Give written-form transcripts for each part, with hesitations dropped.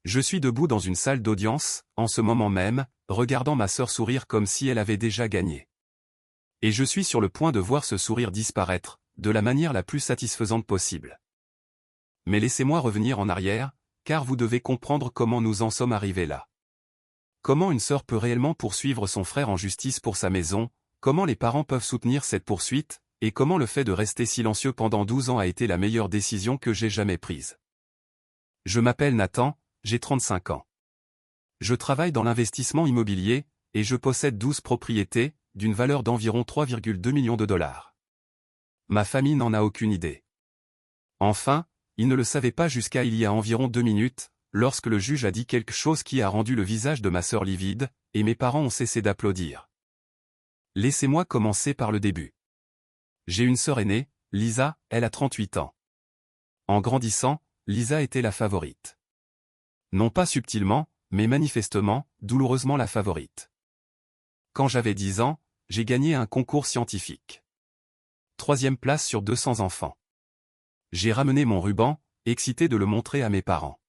Je suis debout dans une salle d'audience, en ce moment même, regardant ma sœur sourire comme si elle avait déjà gagné. Et je suis sur le point de voir ce sourire disparaître, de la manière la plus satisfaisante possible. Mais laissez-moi revenir en arrière, car vous devez comprendre comment nous en sommes arrivés là. Comment une sœur peut réellement poursuivre son frère en justice pour sa maison, comment les parents peuvent soutenir cette poursuite, et comment le fait de rester silencieux pendant 12 ans a été la meilleure décision que j'ai jamais prise. Je m'appelle Nathan, j'ai 35 ans. Je travaille dans l'investissement immobilier, et je possède 12 propriétés, d'une valeur d'environ 3,2 millions de dollars. Ma famille n'en a aucune idée. Enfin, ils ne le savaient pas jusqu'à il y a environ 2 minutes, lorsque le juge a dit quelque chose qui a rendu le visage de ma sœur livide, et mes parents ont cessé d'applaudir. Laissez-moi commencer par le début. J'ai une sœur aînée, Lisa, elle a 38 ans. En grandissant, Lisa était la favorite. Non pas subtilement, mais manifestement, douloureusement la favorite. Quand j'avais 10 ans, j'ai gagné un concours scientifique. 3e place sur 200 enfants. J'ai ramené mon ruban, excité de le montrer à mes parents.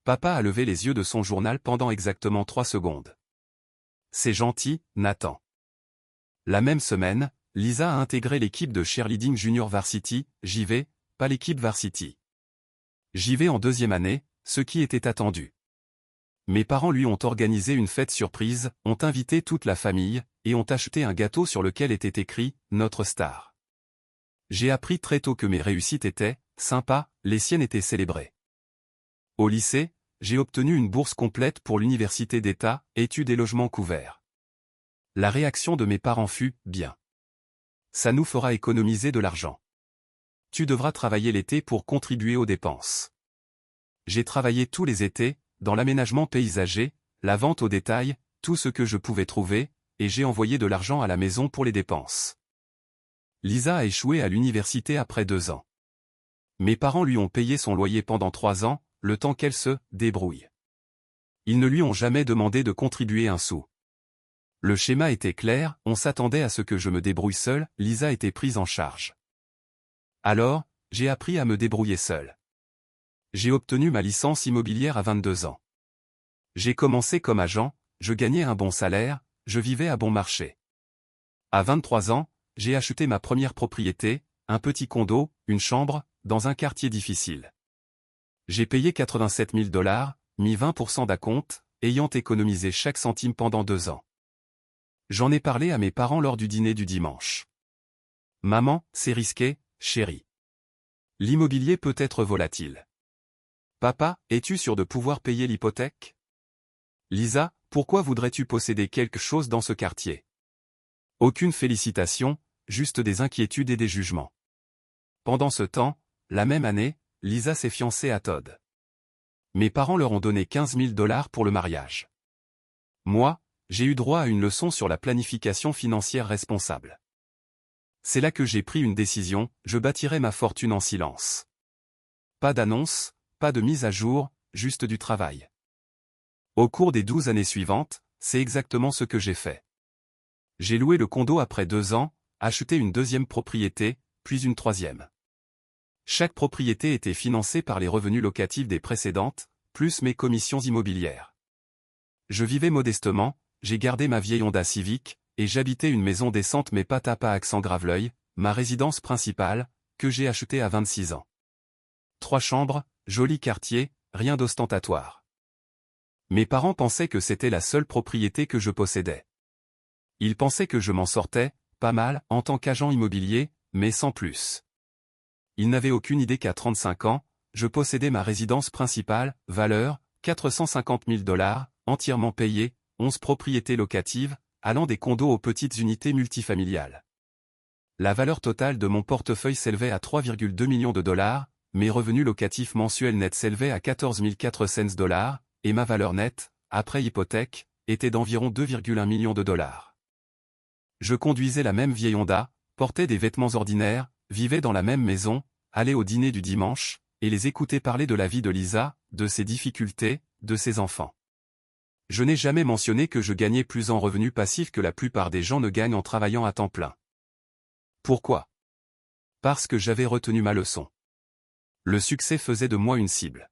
Papa a levé les yeux de son journal pendant exactement 3 secondes. C'est gentil, Nathan. La même semaine, Lisa a intégré l'équipe de cheerleading junior varsity, JV, pas l'équipe varsity. JV en 2e année, ce qui était attendu. Mes parents lui ont organisé une fête surprise, ont invité toute la famille, et ont acheté un gâteau sur lequel était écrit « Notre star ». J'ai appris très tôt que mes réussites étaient sympas, les siennes étaient célébrées. Au lycée, j'ai obtenu une bourse complète pour l'université d'État, études et logements couverts. La réaction de mes parents fut « bien. Ça nous fera économiser de l'argent. Tu devras travailler l'été pour contribuer aux dépenses. » J'ai travaillé tous les étés, dans l'aménagement paysager, la vente au détail, tout ce que je pouvais trouver, et j'ai envoyé de l'argent à la maison pour les dépenses. Lisa a échoué à l'université après 2 ans. Mes parents lui ont payé son loyer pendant 3 ans, le temps qu'elle se débrouille. Ils ne lui ont jamais demandé de contribuer un sou. Le schéma était clair, on s'attendait à ce que je me débrouille seule, Lisa était prise en charge. Alors, j'ai appris à me débrouiller seule. J'ai obtenu ma licence immobilière à 22 ans. J'ai commencé comme agent, je gagnais un bon salaire, je vivais à bon marché. À 23 ans, j'ai acheté ma première propriété, un petit condo, une chambre, dans un quartier difficile. J'ai payé 87 000 $, mis 20% d'acompte, ayant économisé chaque centime pendant 2 ans. J'en ai parlé à mes parents lors du dîner du dimanche. Maman, c'est risqué, chérie. L'immobilier peut être volatile. Papa, es-tu sûr de pouvoir payer l'hypothèque? Lisa, pourquoi voudrais-tu posséder quelque chose dans ce quartier? Aucune félicitation, juste des inquiétudes et des jugements. Pendant ce temps, la même année, Lisa s'est fiancée à Todd. Mes parents leur ont donné 15 000 $ pour le mariage. Moi, j'ai eu droit à une leçon sur la planification financière responsable. C'est là que j'ai pris une décision, je bâtirai ma fortune en silence. Pas d'annonce, pas de mise à jour, juste du travail. Au cours des 12 années suivantes, c'est exactement ce que j'ai fait. J'ai loué le condo après 2 ans, acheté une 2e propriété, puis une 3e. Chaque propriété était financée par les revenus locatifs des précédentes, plus mes commissions immobilières. Je vivais modestement, j'ai gardé ma vieille Honda Civic, et j'habitais une maison décente mais pas tapa accent Graveleuil, ma résidence principale, que j'ai achetée à 26 ans. 3 chambres, joli quartier, rien d'ostentatoire. Mes parents pensaient que c'était la seule propriété que je possédais. Ils pensaient que je m'en sortais, pas mal, en tant qu'agent immobilier, mais sans plus. Ils n'avaient aucune idée qu'à 35 ans, je possédais ma résidence principale, valeur, 450 000 $, entièrement payée, 11 propriétés locatives, allant des condos aux petites unités multifamiliales. La valeur totale de mon portefeuille s'élevait à 3,2 millions de $, mes revenus locatifs mensuels nets s'élevaient à 14 400 $, et ma valeur nette, après hypothèque, était d'environ 2,1 millions de $. Je conduisais la même vieille Honda, portais des vêtements ordinaires, vivais dans la même maison, allais au dîner du dimanche, et les écoutais parler de la vie de Lisa, de ses difficultés, de ses enfants. Je n'ai jamais mentionné que je gagnais plus en revenus passifs que la plupart des gens ne gagnent en travaillant à temps plein. Pourquoi? Parce que j'avais retenu ma leçon. Le succès faisait de moi une cible.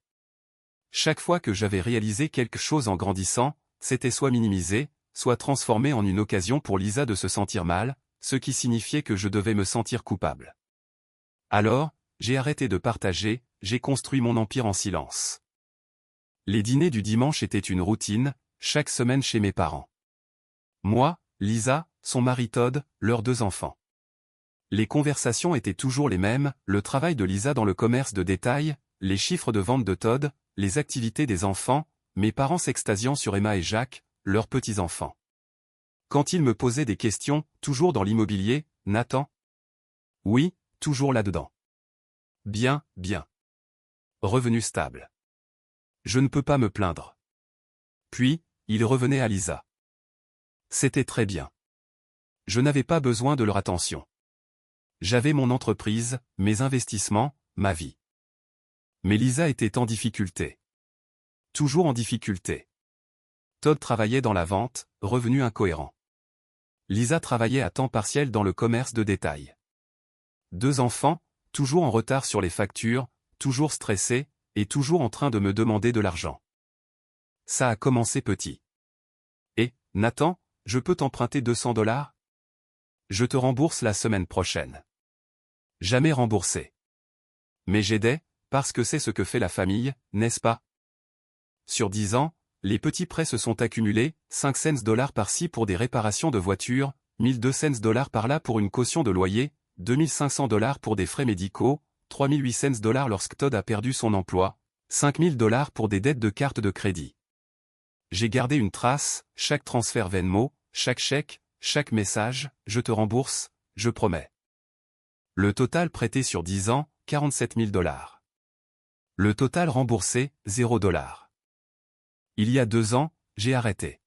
Chaque fois que j'avais réalisé quelque chose en grandissant, c'était soit minimisé, soit transformé en une occasion pour Lisa de se sentir mal, ce qui signifiait que je devais me sentir coupable. Alors, j'ai arrêté de partager, j'ai construit mon empire en silence. Les dîners du dimanche étaient une routine, chaque semaine chez mes parents. Moi, Lisa, son mari Todd, leurs 2 enfants. Les conversations étaient toujours les mêmes, le travail de Lisa dans le commerce de détail, les chiffres de vente de Todd, les activités des enfants, mes parents s'extasiant sur Emma et Jacques, leurs petits-enfants. Quand ils me posaient des questions, toujours dans l'immobilier, Nathan? Oui, toujours là-dedans. Bien, bien. Revenu stable. Je ne peux pas me plaindre. Puis, il revenait à Lisa. C'était très bien. Je n'avais pas besoin de leur attention. J'avais mon entreprise, mes investissements, ma vie. Mais Lisa était en difficulté. Toujours en difficulté. Todd travaillait dans la vente, revenu incohérent. Lisa travaillait à temps partiel dans le commerce de détail. 2 enfants, toujours en retard sur les factures, toujours stressés, et toujours en train de me demander de l'argent. Ça a commencé petit. Et, Nathan, je peux t'emprunter 200 $? Je te rembourse la semaine prochaine. Jamais remboursé. Mais j'aidais, parce que c'est ce que fait la famille, n'est-ce pas? Sur 10 ans, les petits prêts se sont accumulés, 5 cents $ par-ci pour des réparations de voitures, 1200 $ par-là pour une caution de loyer, 2500 $ pour des frais médicaux, 3800 $ lorsque Todd a perdu son emploi, 5000 $ pour des dettes de carte de crédit. J'ai gardé une trace, chaque transfert Venmo, chaque chèque, chaque message, je te rembourse, je promets. Le total prêté sur 10 ans, 47 000 $. Le total remboursé, 0 $. Il y a 2 ans, j'ai arrêté.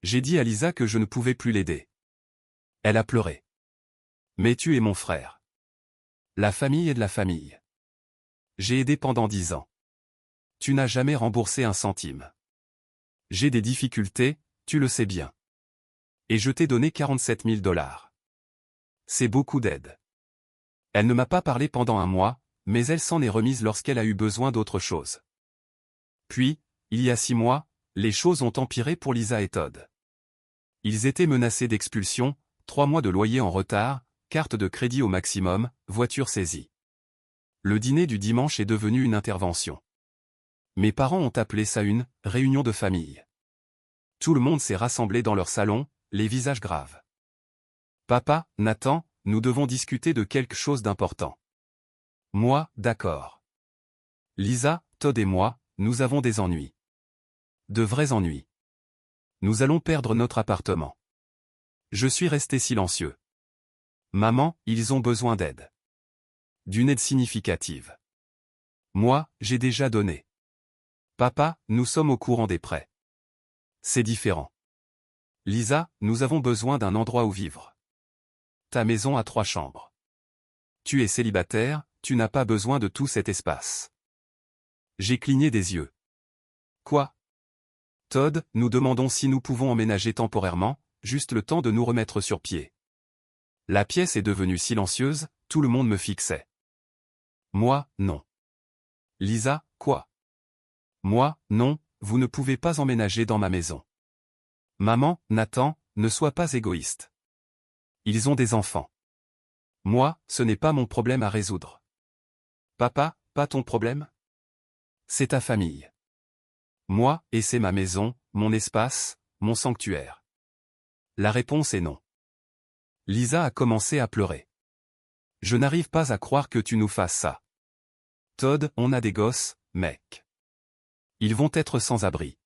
J'ai dit à Lisa que je ne pouvais plus l'aider. Elle a pleuré. Mais tu es mon frère. La famille est de la famille. J'ai aidé pendant 10 ans. Tu n'as jamais remboursé un centime. J'ai des difficultés, tu le sais bien. Et je t'ai donné 47 000 $. C'est beaucoup d'aide. Elle ne m'a pas parlé pendant 1 mois, mais elle s'en est remise lorsqu'elle a eu besoin d'autre chose. Puis, il y a 6 mois, les choses ont empiré pour Lisa et Todd. Ils étaient menacés d'expulsion, 3 mois de loyer en retard, carte de crédit au maximum, voiture saisie. Le dîner du dimanche est devenu une intervention. Mes parents ont appelé ça une « réunion de famille ». Tout le monde s'est rassemblé dans leur salon, les visages graves. « Papa, Nathan, nous devons discuter de quelque chose d'important. » Moi, d'accord. Lisa, Todd et moi, nous avons des ennuis. De vrais ennuis. Nous allons perdre notre appartement. Je suis resté silencieux. Maman, ils ont besoin d'aide. D'une aide significative. Moi, j'ai déjà donné. Papa, nous sommes au courant des prêts. C'est différent. Lisa, nous avons besoin d'un endroit où vivre. Ta maison a 3 chambres. Tu es célibataire, tu n'as pas besoin de tout cet espace. J'ai cligné des yeux. Quoi? Todd, nous demandons si nous pouvons emménager temporairement, juste le temps de nous remettre sur pied. La pièce est devenue silencieuse, tout le monde me fixait. Moi, non. Lisa, quoi? Moi, non, vous ne pouvez pas emménager dans ma maison. Maman, Nathan, ne sois pas égoïste. Ils ont des enfants. Moi, ce n'est pas mon problème à résoudre. Papa, pas ton problème? C'est ta famille. Moi, et c'est ma maison, mon espace, mon sanctuaire. La réponse est non. Lisa a commencé à pleurer. Je n'arrive pas à croire que tu nous fasses ça. Todd, on a des gosses, mec. Ils vont être sans abri.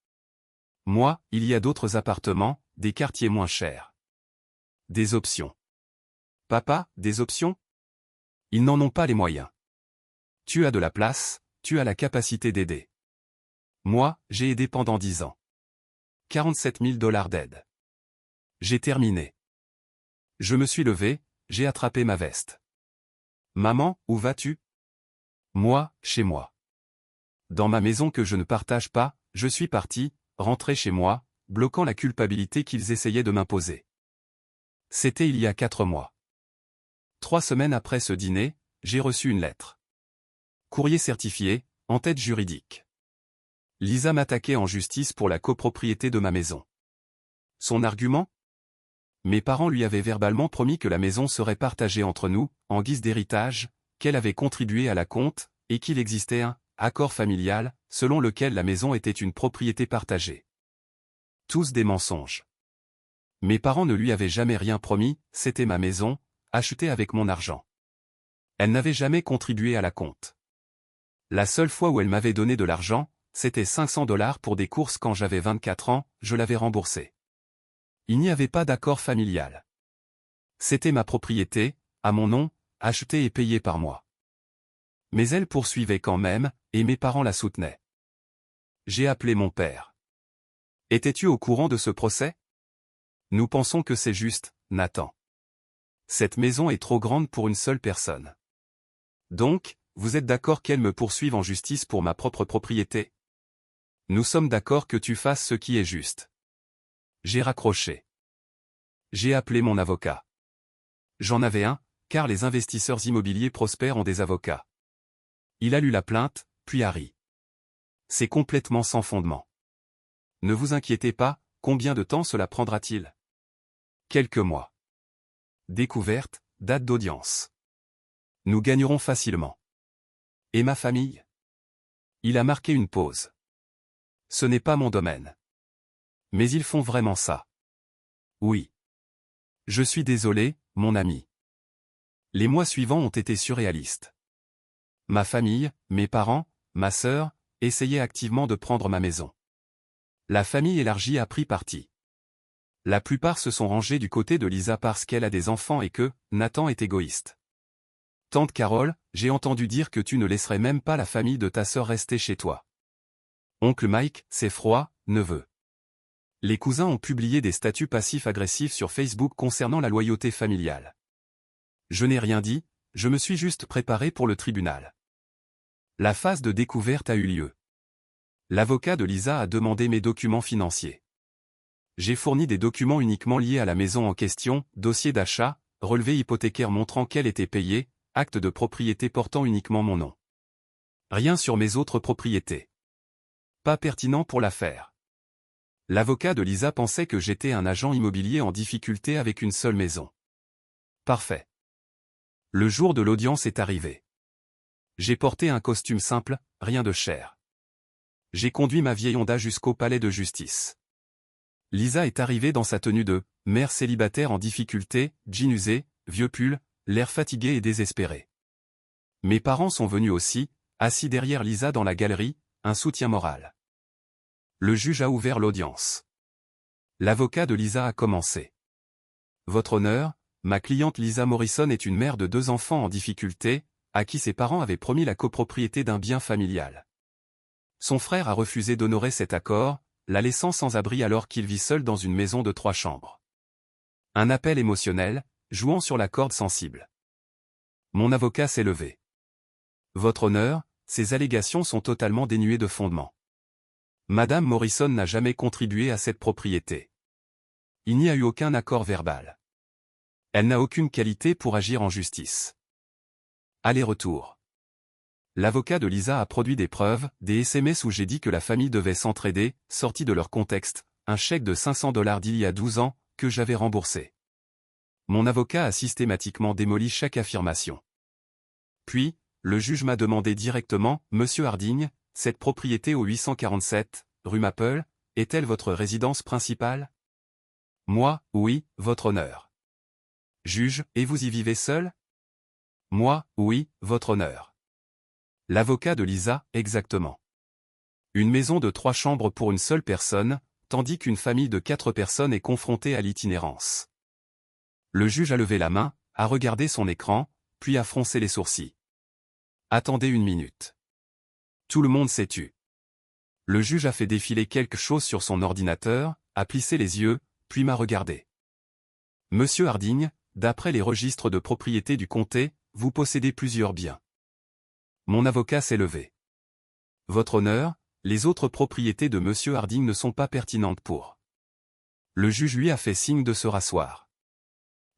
Moi, il y a d'autres appartements, des quartiers moins chers. Des options. Papa, des options? Ils n'en ont pas les moyens. Tu as de la place, tu as la capacité d'aider. Moi, j'ai aidé pendant 10 ans. 47 000 $ d'aide. J'ai terminé. Je me suis levé, j'ai attrapé ma veste. Maman, où vas-tu? Moi, chez moi. Dans ma maison que je ne partage pas, je suis parti, rentré chez moi, bloquant la culpabilité qu'ils essayaient de m'imposer. C'était il y a 4 mois. 3 semaines après ce dîner, j'ai reçu une lettre. Courrier certifié, en tête juridique. Lisa m'attaquait en justice pour la copropriété de ma maison. Son argument? Mes parents lui avaient verbalement promis que la maison serait partagée entre nous, en guise d'héritage, qu'elle avait contribué à la compte, et qu'il existait un accord familial, selon lequel la maison était une propriété partagée. Tous des mensonges. Mes parents ne lui avaient jamais rien promis, c'était ma maison, achetée avec mon argent. Elle n'avait jamais contribué à la compte. La seule fois où elle m'avait donné de l'argent, c'était 500 $ pour des courses quand j'avais 24 ans, je l'avais remboursé. Il n'y avait pas d'accord familial. C'était ma propriété, à mon nom, achetée et payée par moi. Mais elle poursuivait quand même, et mes parents la soutenaient. J'ai appelé mon père. Étais-tu au courant de ce procès? Nous pensons que c'est juste, Nathan. Cette maison est trop grande pour une seule personne. Donc, vous êtes d'accord qu'elle me poursuive en justice pour ma propre propriété? Nous sommes d'accord que tu fasses ce qui est juste. J'ai raccroché. J'ai appelé mon avocat. J'en avais un, car les investisseurs immobiliers prospères ont des avocats. Il a lu la plainte, puis a ri. C'est complètement sans fondement. Ne vous inquiétez pas, combien de temps cela prendra-t-il? Quelques mois. Découverte, date d'audience. Nous gagnerons facilement. Et ma famille? Il a marqué une pause. Ce n'est pas mon domaine. Mais ils font vraiment ça. Oui. Je suis désolé, mon ami. Les mois suivants ont été surréalistes. Ma famille, mes parents, ma sœur, essayaient activement de prendre ma maison. La famille élargie a pris parti. La plupart se sont rangés du côté de Lisa parce qu'elle a des enfants et que Nathan est égoïste. Tante Carole, j'ai entendu dire que tu ne laisserais même pas la famille de ta sœur rester chez toi. Oncle Mike, c'est froid, neveu. Les cousins ont publié des statuts passifs-agressifs sur Facebook concernant la loyauté familiale. Je n'ai rien dit, je me suis juste préparé pour le tribunal. La phase de découverte a eu lieu. L'avocat de Lisa a demandé mes documents financiers. J'ai fourni des documents uniquement liés à la maison en question, dossier d'achat, relevé hypothécaire montrant qu'elle était payée, acte de propriété portant uniquement mon nom. Rien sur mes autres propriétés. Pas pertinent pour l'affaire. L'avocat de Lisa pensait que j'étais un agent immobilier en difficulté avec une seule maison. Parfait. Le jour de l'audience est arrivé. J'ai porté un costume simple, rien de cher. J'ai conduit ma vieille Honda jusqu'au palais de justice. Lisa est arrivée dans sa tenue de mère célibataire en difficulté, jean usé, vieux pull, l'air fatigué et désespéré. Mes parents sont venus aussi, assis derrière Lisa dans la galerie, un soutien moral. Le juge a ouvert l'audience. L'avocat de Lisa a commencé. Votre honneur, ma cliente Lisa Morrison est une mère de 2 enfants en difficulté, à qui ses parents avaient promis la copropriété d'un bien familial. Son frère a refusé d'honorer cet accord, la laissant sans abri alors qu'il vit seul dans une maison de 3 chambres. Un appel émotionnel, jouant sur la corde sensible. Mon avocat s'est levé. Votre honneur, ces allégations sont totalement dénuées de fondement. Madame Morrison n'a jamais contribué à cette propriété. Il n'y a eu aucun accord verbal. Elle n'a aucune qualité pour agir en justice. Aller-retour. L'avocat de Lisa a produit des preuves, des SMS où j'ai dit que la famille devait s'entraider, sorti de leur contexte, un chèque de 500 $ d'il y a 12 ans, que j'avais remboursé. Mon avocat a systématiquement démoli chaque affirmation. Puis, le juge m'a demandé directement, Monsieur Harding, cette propriété au 847, rue Maple, est-elle votre résidence principale? Moi, oui, votre honneur. Juge, et vous y vivez seul? Moi, oui, votre honneur. L'avocat de Lisa, exactement. Une maison de 3 chambres pour une seule personne, tandis qu'une famille de 4 personnes est confrontée à l'itinérance. Le juge a levé la main, a regardé son écran, puis a froncé les sourcils. Attendez une minute. Tout le monde s'est tu. Le juge a fait défiler quelque chose sur son ordinateur, a plissé les yeux, puis m'a regardé. Monsieur Harding, d'après les registres de propriété du comté, vous possédez plusieurs biens. Mon avocat s'est levé. Votre honneur, les autres propriétés de Monsieur Harding ne sont pas pertinentes pour. Le juge lui a fait signe de se rasseoir.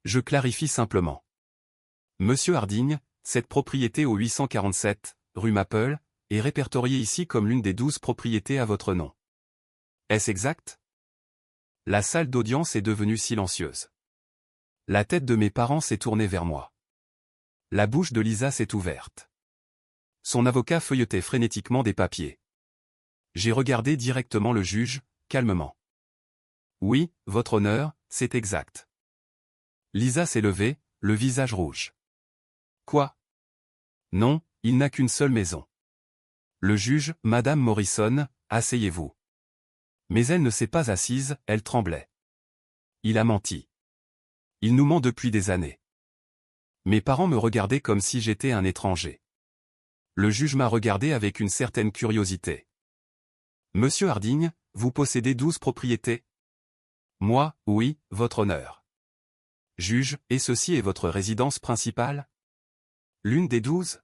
Je clarifie simplement. Monsieur Harding, cette propriété au 847, rue Maple, est répertoriée ici comme l'une des 12 propriétés à votre nom. Est-ce exact? La salle d'audience est devenue silencieuse. La tête de mes parents s'est tournée vers moi. La bouche de Lisa s'est ouverte. Son avocat feuilletait frénétiquement des papiers. J'ai regardé directement le juge, calmement. Oui, votre honneur, c'est exact. Lisa s'est levée, le visage rouge. Quoi? Non, il n'a qu'une seule maison. Le juge, Madame Morrison, asseyez-vous. Mais elle ne s'est pas assise, elle tremblait. Il a menti. Il nous ment depuis des années. Mes parents me regardaient comme si j'étais un étranger. Le juge m'a regardé avec une certaine curiosité. Monsieur Harding, vous possédez 12 propriétés? Moi, oui, votre honneur. Juge, et ceci est votre résidence principale? L'une des 12?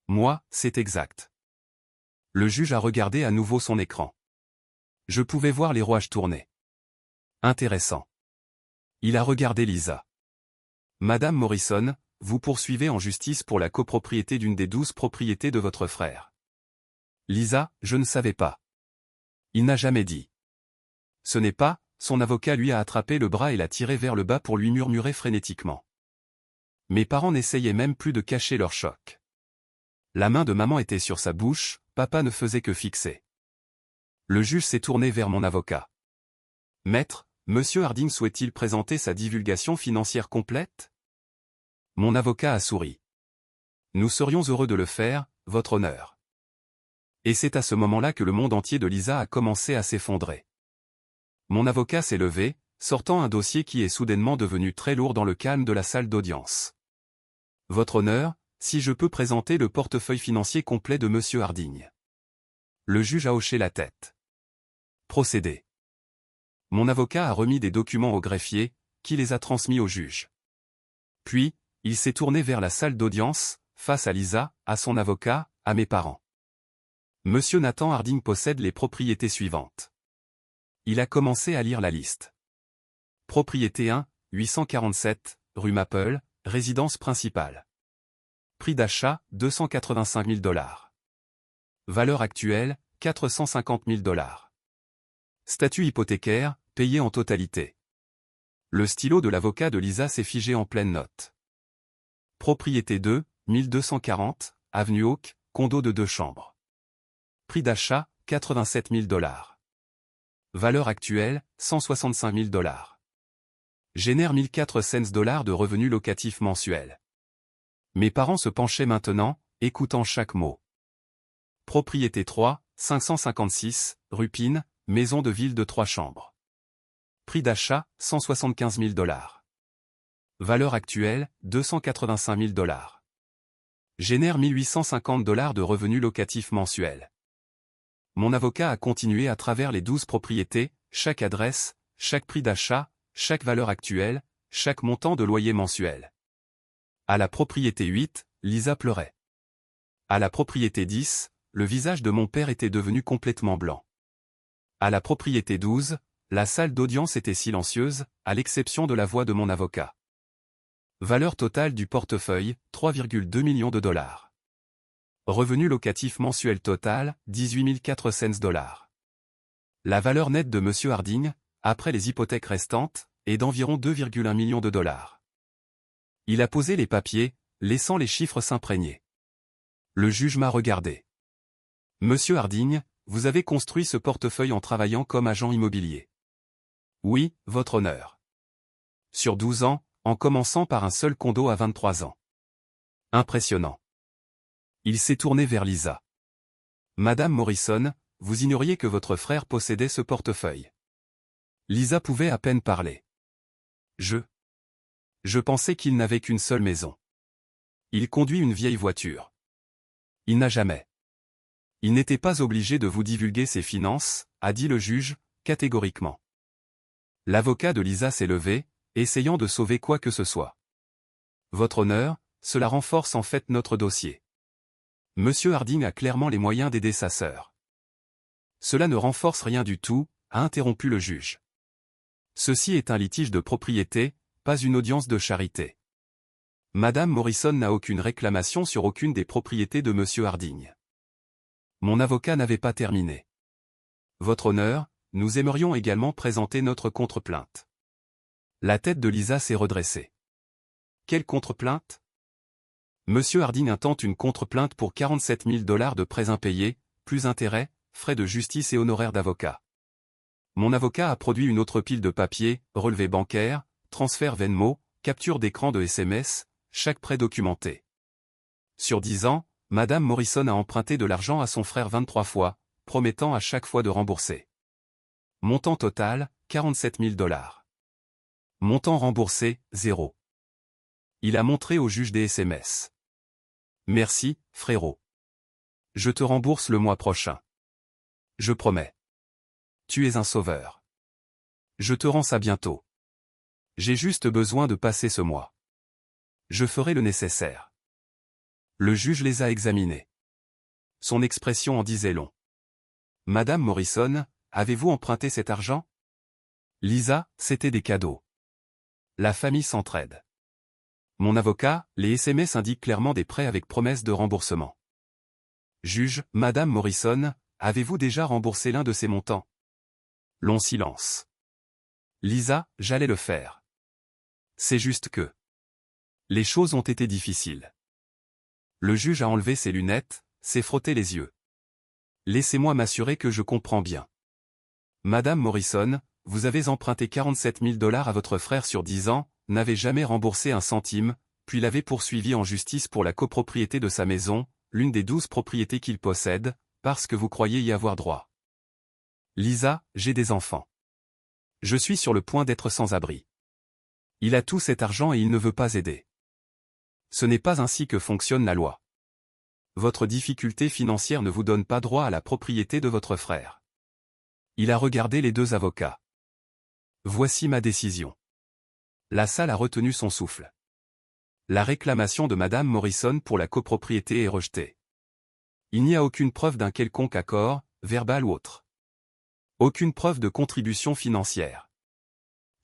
Moi, c'est exact. Le juge a regardé à nouveau son écran. Je pouvais voir les rouages tourner. Intéressant. Il a regardé Lisa. Madame Morrison, vous poursuivez en justice pour la copropriété d'une des 12 propriétés de votre frère. Lisa, je ne savais pas. Il n'a jamais dit. Ce n'est pas, son avocat lui a attrapé le bras et l'a tiré vers le bas pour lui murmurer frénétiquement. Mes parents n'essayaient même plus de cacher leur choc. La main de maman était sur sa bouche, papa ne faisait que fixer. Le juge s'est tourné vers mon avocat. Maître, Monsieur Harding souhaite-t-il présenter sa divulgation financière complète? Mon avocat a souri. Nous serions heureux de le faire, votre honneur. Et c'est à ce moment-là que le monde entier de Lisa a commencé à s'effondrer. Mon avocat s'est levé, sortant un dossier qui est soudainement devenu très lourd dans le calme de la salle d'audience. Votre honneur, si je peux présenter le portefeuille financier complet de Monsieur Harding. Le juge a hoché la tête. Procédez. Mon avocat a remis des documents au greffier, qui les a transmis au juge. Puis, il s'est tourné vers la salle d'audience, face à Lisa, à son avocat, à mes parents. Monsieur Nathan Harding possède les propriétés suivantes. Il a commencé à lire la liste. Propriété 1, 847, rue Maple, résidence principale. Prix d'achat, 285 000 $. Valeur actuelle, 450 000 $. Statut hypothécaire, payé en totalité. Le stylo de l'avocat de Lisa s'est figé en pleine note. Propriété 2, 1240, avenue Oak, condo de 2 chambres. Prix d'achat, 87 000 $. Valeur actuelle, 165 000 $. Génère 1400 $ de revenus locatifs mensuels. Mes parents se penchaient maintenant, écoutant chaque mot. Propriété 3, 556, rue Pine, maison de ville de 3 chambres. Prix d'achat, 175 000 $. Valeur actuelle, 285 000 $. Génère 1850 $ de revenus locatifs mensuels. Mon avocat a continué à travers les 12 propriétés, chaque adresse, chaque prix d'achat, chaque valeur actuelle, chaque montant de loyer mensuel. À la propriété 8, Lisa pleurait. À la propriété 10, le visage de mon père était devenu complètement blanc. À la propriété 12, la salle d'audience était silencieuse, à l'exception de la voix de mon avocat. Valeur totale du portefeuille, 3,2 millions de $. Revenu locatif mensuel total, 18 400 $. La valeur nette de Monsieur Harding, après les hypothèques restantes, est d'environ 2,1 millions de $. Il a posé les papiers, laissant les chiffres s'imprégner. Le juge m'a regardé. Monsieur Harding, vous avez construit ce portefeuille en travaillant comme agent immobilier. Oui, votre honneur. Sur 12 ans, en commençant par un seul condo à 23 ans. Impressionnant. Il s'est tourné vers Lisa. Madame Morrison, vous ignoriez que votre frère possédait ce portefeuille. Lisa pouvait à peine parler. Je pensais qu'il n'avait qu'une seule maison. Il conduit une vieille voiture. Il n'a jamais. Il n'était pas obligé de vous divulguer ses finances, a dit le juge, catégoriquement. L'avocat de Lisa s'est levé, essayant de sauver quoi que ce soit. Votre honneur, cela renforce en fait notre dossier. Monsieur Harding a clairement les moyens d'aider sa sœur. Cela ne renforce rien du tout, a interrompu le juge. Ceci est un litige de propriété, pas une audience de charité. Madame Morrison n'a aucune réclamation sur aucune des propriétés de Monsieur Harding. Mon avocat n'avait pas terminé. Votre honneur, nous aimerions également présenter notre contre-plainte. La tête de Lisa s'est redressée. Quelle contre-plainte? Monsieur Harding intente une contre-plainte pour 47 000 $ de prêts impayés, plus intérêts, frais de justice et honoraires d'avocat. Mon avocat a produit une autre pile de papiers, relevés bancaires, transfert Venmo, capture d'écran de SMS, chaque prêt documenté. Sur 10 ans, Madame Morrison a emprunté de l'argent à son frère 23 fois, promettant à chaque fois de rembourser. Montant total, 47 000 $. Montant remboursé, 0. Il a montré au juge des SMS. Merci, frérot. Je te rembourse le mois prochain. Je promets. Tu es un sauveur. Je te rends ça bientôt. J'ai juste besoin de passer ce mois. Je ferai le nécessaire. Le juge les a examinés. Son expression en disait long. Madame Morrison, avez-vous emprunté cet argent? Lisa, c'était des cadeaux. La famille s'entraide. Mon avocat, les SMS indiquent clairement des prêts avec promesse de remboursement. Juge, Madame Morrison, avez-vous déjà remboursé l'un de ces montants? Long silence. Lisa, j'allais le faire. C'est juste que les choses ont été difficiles. Le juge a enlevé ses lunettes, s'est frotté les yeux. Laissez-moi m'assurer que je comprends bien. Madame Morrison, vous avez emprunté 47 000 $ à votre frère sur 10 ans, n'avez jamais remboursé un centime, puis l'avez poursuivi en justice pour la copropriété de sa maison, l'une des 12 propriétés qu'il possède, parce que vous croyez y avoir droit. Lisa, j'ai des enfants. Je suis sur le point d'être sans abri. Il a tout cet argent et il ne veut pas aider. Ce n'est pas ainsi que fonctionne la loi. Votre difficulté financière ne vous donne pas droit à la propriété de votre frère. Il a regardé les deux avocats. Voici ma décision. La salle a retenu son souffle. La réclamation de Madame Morrison pour la copropriété est rejetée. Il n'y a aucune preuve d'un quelconque accord, verbal ou autre. Aucune preuve de contribution financière.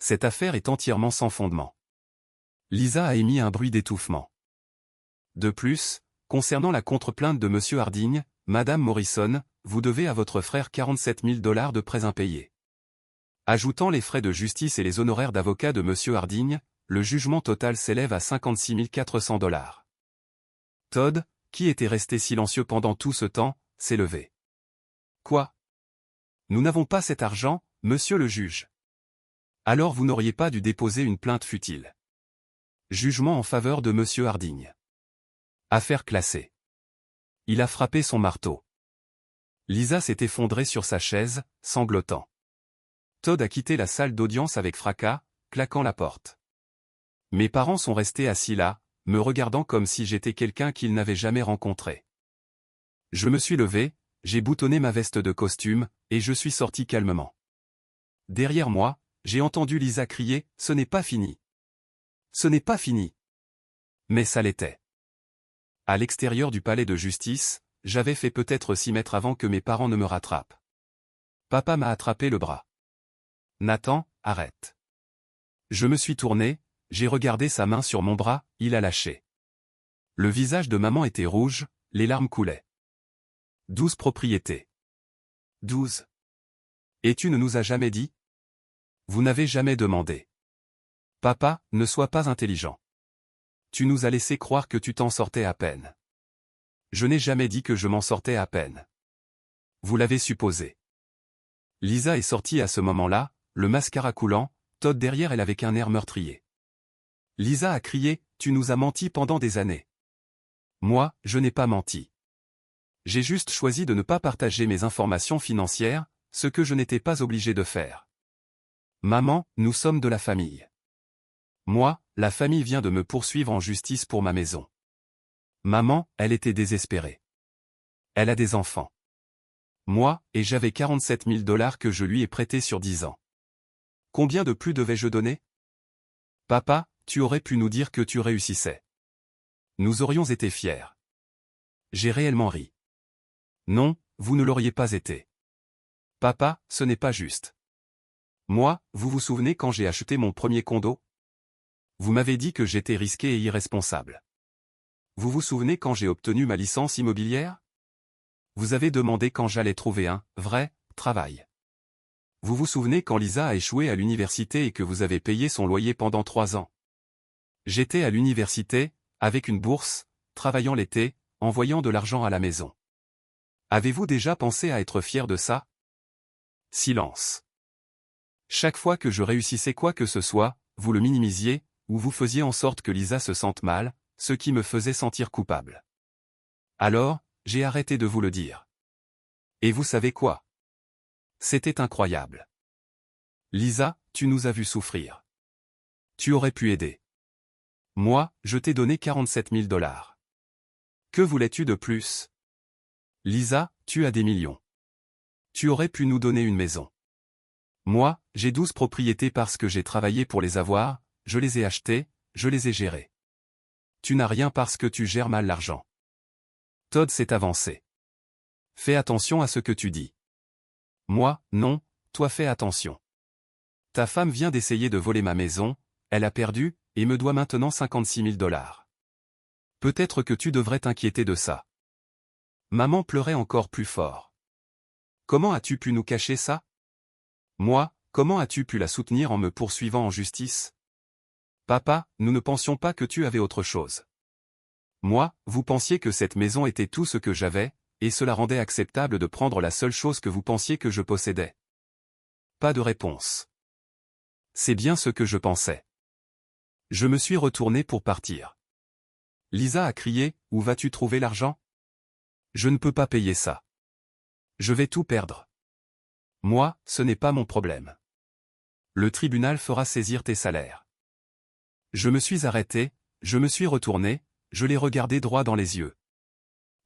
Cette affaire est entièrement sans fondement. Lisa a émis un bruit d'étouffement. De plus, concernant la contre-plainte de Monsieur Harding, Madame Morrison, vous devez à votre frère 47 000 $ de prêts impayés. Ajoutant les frais de justice et les honoraires d'avocat de Monsieur Harding, le jugement total s'élève à 56 400 $. Todd, qui était resté silencieux pendant tout ce temps, s'est levé. Quoi? Nous n'avons pas cet argent, monsieur le juge. Alors vous n'auriez pas dû déposer une plainte futile. Jugement en faveur de Monsieur Harding. Affaire classée. Il a frappé son marteau. Lisa s'est effondrée sur sa chaise, sanglotant. Todd a quitté la salle d'audience avec fracas, claquant la porte. Mes parents sont restés assis là, me regardant comme si j'étais quelqu'un qu'ils n'avaient jamais rencontré. Je me suis levé, j'ai boutonné ma veste de costume, et je suis sorti calmement. Derrière moi, j'ai entendu Lisa crier « Ce n'est pas fini. Ce n'est pas fini. » Mais ça l'était. À l'extérieur du palais de justice, j'avais fait peut-être 6 mètres avant que mes parents ne me rattrapent. Papa m'a attrapé le bras. Nathan, arrête. Je me suis tourné, j'ai regardé sa main sur mon bras, il a lâché. Le visage de maman était rouge, les larmes coulaient. 12 propriétés. 12. Et tu ne nous as jamais dit? Vous n'avez jamais demandé. Papa, ne sois pas intelligent. Tu nous as laissé croire que tu t'en sortais à peine. Je n'ai jamais dit que je m'en sortais à peine. Vous l'avez supposé. Lisa est sortie à ce moment-là, le mascara coulant, Todd derrière elle avec un air meurtrier. Lisa a crié, « Tu nous as menti pendant des années. » Moi, je n'ai pas menti. J'ai juste choisi de ne pas partager mes informations financières, ce que je n'étais pas obligé de faire. Maman, nous sommes de la famille. Moi, la famille vient de me poursuivre en justice pour ma maison. Maman, elle était désespérée. Elle a des enfants. Moi, et j'avais 47 000 $ que je lui ai prêtés sur 10 ans. Combien de plus devais-je donner? Papa, tu aurais pu nous dire que tu réussissais. Nous aurions été fiers. J'ai réellement ri. Non, vous ne l'auriez pas été. Papa, ce n'est pas juste. Moi, vous vous souvenez quand j'ai acheté mon premier condo? Vous m'avez dit que j'étais risqué et irresponsable. Vous vous souvenez quand j'ai obtenu ma licence immobilière? vous avez demandé quand j'allais trouver un vrai travail. Vous vous souvenez quand Lisa a échoué à l'université et que vous avez payé son loyer pendant 3 ans? J'étais à l'université, avec une bourse, travaillant l'été, envoyant de l'argent à la maison. Avez-vous déjà pensé à être fier de ça? Silence. Chaque fois que je réussissais quoi que ce soit, vous le minimisiez, ou vous faisiez en sorte que Lisa se sente mal, ce qui me faisait sentir coupable. Alors, j'ai arrêté de vous le dire. Et vous savez quoi? C'était incroyable. Lisa, tu nous as vu souffrir. Tu aurais pu aider. Moi, je t'ai donné 47 000 $. Que voulais-tu de plus? Lisa, tu as des millions. Tu aurais pu nous donner une maison. Moi, j'ai 12 propriétés parce que j'ai travaillé pour les avoir, je les ai achetées, je les ai gérées. Tu n'as rien parce que tu gères mal l'argent. Todd s'est avancé. Fais attention à ce que tu dis. Moi, non, toi fais attention. Ta femme vient d'essayer de voler ma maison, elle a perdu, et me doit maintenant 56 000 $. Peut-être que tu devrais t'inquiéter de ça. Maman pleurait encore plus fort. Comment as-tu pu nous cacher ça? Moi, comment as-tu pu la soutenir en me poursuivant en justice? Papa, nous ne pensions pas que tu avais autre chose. Moi, vous pensiez que cette maison était tout ce que j'avais, et cela rendait acceptable de prendre la seule chose que vous pensiez que je possédais. Pas de réponse. C'est bien ce que je pensais. Je me suis retourné pour partir. Lisa a crié, où vas-tu trouver l'argent? Je ne peux pas payer ça. Je vais tout perdre. Moi, ce n'est pas mon problème. Le tribunal fera saisir tes salaires. Je me suis arrêté, je me suis retourné, je l'ai regardé droit dans les yeux.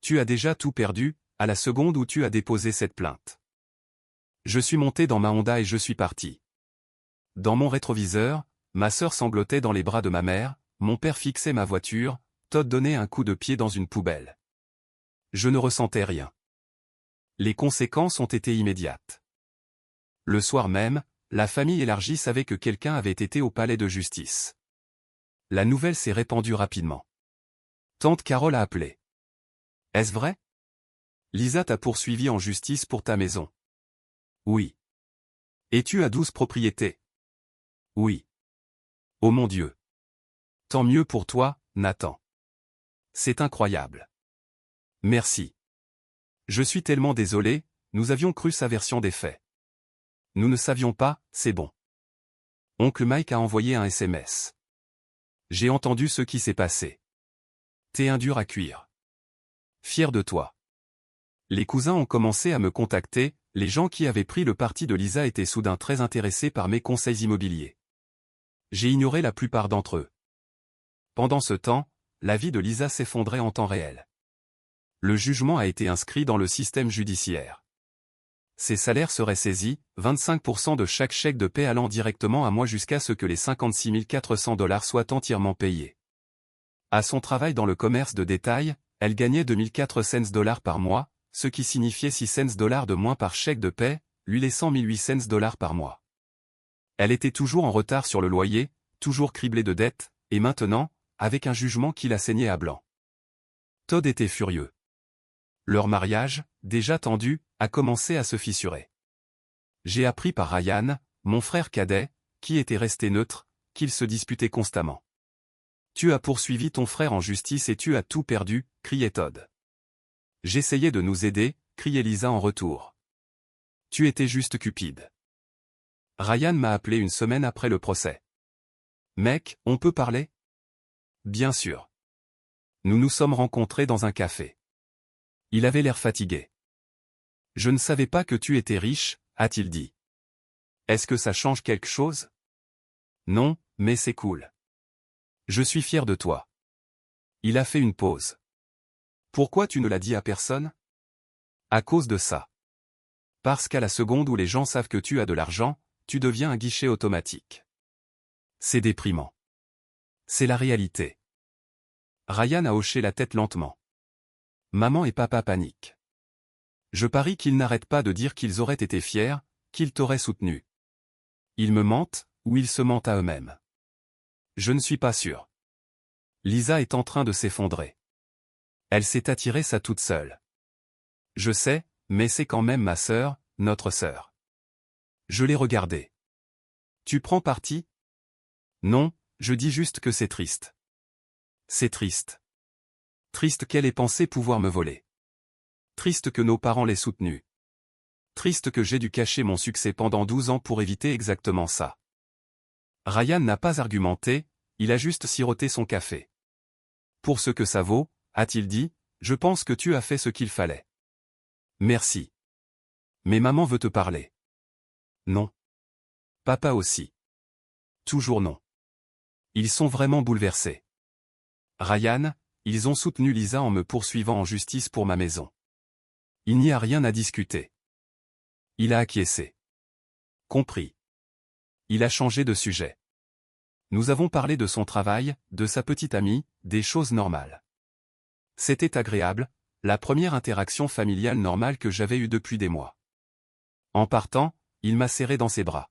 Tu as déjà tout perdu, à la seconde où tu as déposé cette plainte. Je suis monté dans ma Honda et je suis parti. Dans mon rétroviseur, ma sœur sanglotait dans les bras de ma mère, mon père fixait ma voiture, Todd donnait un coup de pied dans une poubelle. Je ne ressentais rien. Les conséquences ont été immédiates. Le soir même, la famille élargie savait que quelqu'un avait été au palais de justice. La nouvelle s'est répandue rapidement. Tante Carole a appelé. Est-ce vrai? Lisa t'a poursuivi en justice pour ta maison. Oui. Et tu as 12 propriétés. Oui. Oh mon Dieu. Tant mieux pour toi, Nathan. C'est incroyable. Merci. Je suis tellement désolé, nous avions cru sa version des faits. Nous ne savions pas, c'est bon. Oncle Mike a envoyé un SMS. J'ai entendu ce qui s'est passé. T'es un dur à cuire. Fier de toi. Les cousins ont commencé à me contacter, les gens qui avaient pris le parti de Lisa étaient soudain très intéressés par mes conseils immobiliers. J'ai ignoré la plupart d'entre eux. Pendant ce temps, la vie de Lisa s'effondrait en temps réel. Le jugement a été inscrit dans le système judiciaire. Ses salaires seraient saisis, 25% de chaque chèque de paie allant directement à moi jusqu'à ce que les 56 400 $ soient entièrement payés. À son travail dans le commerce de détail, elle gagnait 2400 $ par mois, ce qui signifiait 600 $ de moins par chèque de paie, lui laissant 1800 $ par mois. Elle était toujours en retard sur le loyer, toujours criblée de dettes, et maintenant, avec un jugement qui la saignait à blanc. Todd était furieux. Leur mariage, déjà tendu, a commencé à se fissurer. J'ai appris par Ryan, mon frère cadet, qui était resté neutre, qu'ils se disputaient constamment. Tu as poursuivi ton frère en justice et tu as tout perdu, criait Todd. J'essayais de nous aider, criait Lisa en retour. Tu étais juste cupide. Ryan m'a appelé une semaine après le procès. Mec, on peut parler? Bien sûr. Nous nous sommes rencontrés dans un café. Il avait l'air fatigué. Je ne savais pas que tu étais riche, a-t-il dit. Est-ce que ça change quelque chose? Non, mais c'est cool. Je suis fier de toi. Il a fait une pause. Pourquoi tu ne l'as dit à personne? À cause de ça. Parce qu'à la seconde où les gens savent que tu as de l'argent, tu deviens un guichet automatique. C'est déprimant. C'est la réalité. Ryan a hoché la tête lentement. Maman et papa paniquent. Je parie qu'ils n'arrêtent pas de dire qu'ils auraient été fiers, qu'ils t'auraient soutenu. Ils me mentent, ou ils se mentent à eux-mêmes. Je ne suis pas sûr. Lisa est en train de s'effondrer. Elle s'est attirée ça toute seule. Je sais, mais c'est quand même ma sœur, notre sœur. Je l'ai regardée. Tu prends parti? Non, je dis juste que c'est triste. C'est triste. Triste qu'elle ait pensé pouvoir me voler. Triste que nos parents l'aient soutenu. Triste que j'ai dû cacher mon succès pendant 12 ans pour éviter exactement ça. Ryan n'a pas argumenté, il a juste siroté son café. Pour ce que ça vaut, a-t-il dit, je pense que tu as fait ce qu'il fallait. Merci. Mais maman veut te parler. Non. Papa aussi. Toujours non. Ils sont vraiment bouleversés. Ryan, ils ont soutenu Lisa en me poursuivant en justice pour ma maison. Il n'y a rien à discuter. Il a acquiescé. Compris. Il a changé de sujet. Nous avons parlé de son travail, de sa petite amie, des choses normales. C'était agréable, la première interaction familiale normale que j'avais eue depuis des mois. En partant, il m'a serré dans ses bras.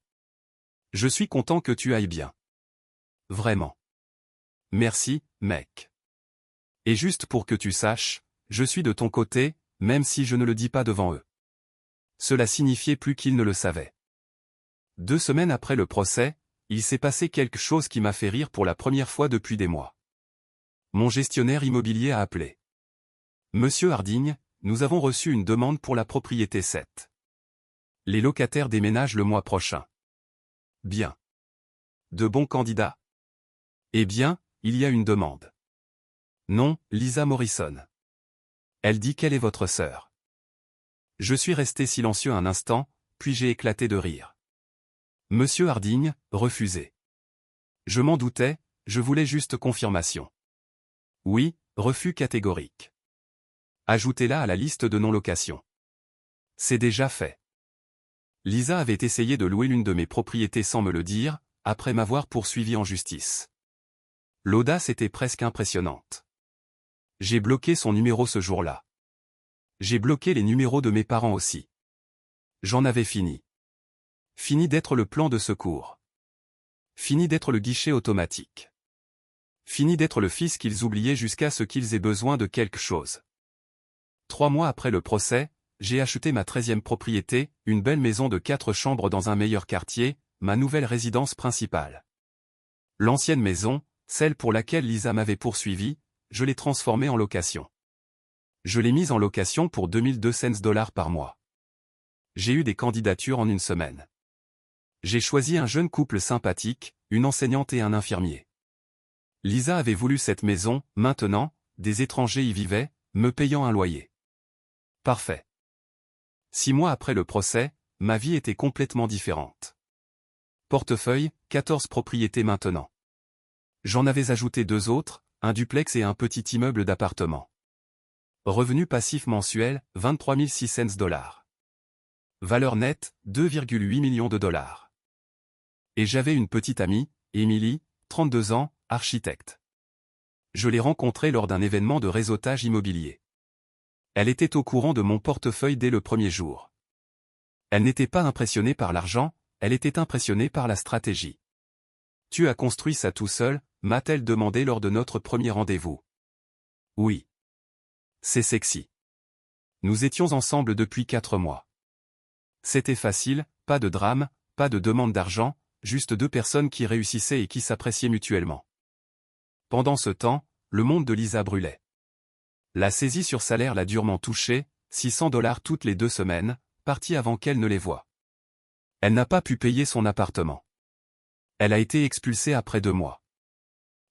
Je suis content que tu ailles bien. Vraiment. Merci, mec. Et juste pour que tu saches, je suis de ton côté, même si je ne le dis pas devant eux. Cela signifiait plus qu'ils ne le savaient. 2 semaines après le procès, il s'est passé quelque chose qui m'a fait rire pour la première fois depuis des mois. Mon gestionnaire immobilier a appelé. Monsieur Harding, nous avons reçu une demande pour la propriété 7. Les locataires déménagent le mois prochain. Bien. De bons candidats? Eh bien, il y a une demande. Non, Lisa Morrison. Elle dit qu'elle est votre sœur. Je suis resté silencieux un instant, puis j'ai éclaté de rire. Monsieur Harding, refusé. Je m'en doutais, je voulais juste confirmation. Oui, refus catégorique. Ajoutez-la à la liste de non-location. C'est déjà fait. Lisa avait essayé de louer l'une de mes propriétés sans me le dire, après m'avoir poursuivi en justice. L'audace était presque impressionnante. J'ai bloqué son numéro ce jour-là. J'ai bloqué les numéros de mes parents aussi. J'en avais fini. Fini d'être le plan de secours. Fini d'être le guichet automatique. Fini d'être le fils qu'ils oubliaient jusqu'à ce qu'ils aient besoin de quelque chose. 3 mois après le procès, j'ai acheté ma 13e propriété, une belle maison de 4 chambres dans un meilleur quartier, ma nouvelle résidence principale. L'ancienne maison, celle pour laquelle Lisa m'avait poursuivi, je l'ai transformée en location. Je l'ai mise en location pour $2200 par mois. J'ai eu des candidatures en 1 semaine. J'ai choisi un jeune couple sympathique, une enseignante et un infirmier. Lisa avait voulu cette maison, maintenant, des étrangers y vivaient, me payant un loyer. Parfait. 6 mois après le procès, ma vie était complètement différente. Portefeuille, 14 propriétés maintenant. J'en avais ajouté 2 autres, un duplex et un petit immeuble d'appartement. Revenu passif mensuel, $23 600. Valeur nette, $2,8 millions. Et j'avais une petite amie, Emily, 32 ans, architecte. Je l'ai rencontrée lors d'un événement de réseautage immobilier. Elle était au courant de mon portefeuille dès le premier jour. Elle n'était pas impressionnée par l'argent, elle était impressionnée par la stratégie. « Tu as construit ça tout seul ?» m'a-t-elle demandé lors de notre premier rendez-vous. Oui. C'est sexy. Nous étions ensemble depuis 4 mois. C'était facile, pas de drame, pas de demande d'argent, juste 2 personnes qui réussissaient et qui s'appréciaient mutuellement. Pendant ce temps, le monde de Lisa brûlait. La saisie sur salaire l'a durement touchée, $600 toutes les 2 semaines, partie avant qu'elle ne les voie. Elle n'a pas pu payer son appartement. Elle a été expulsée après 2 mois.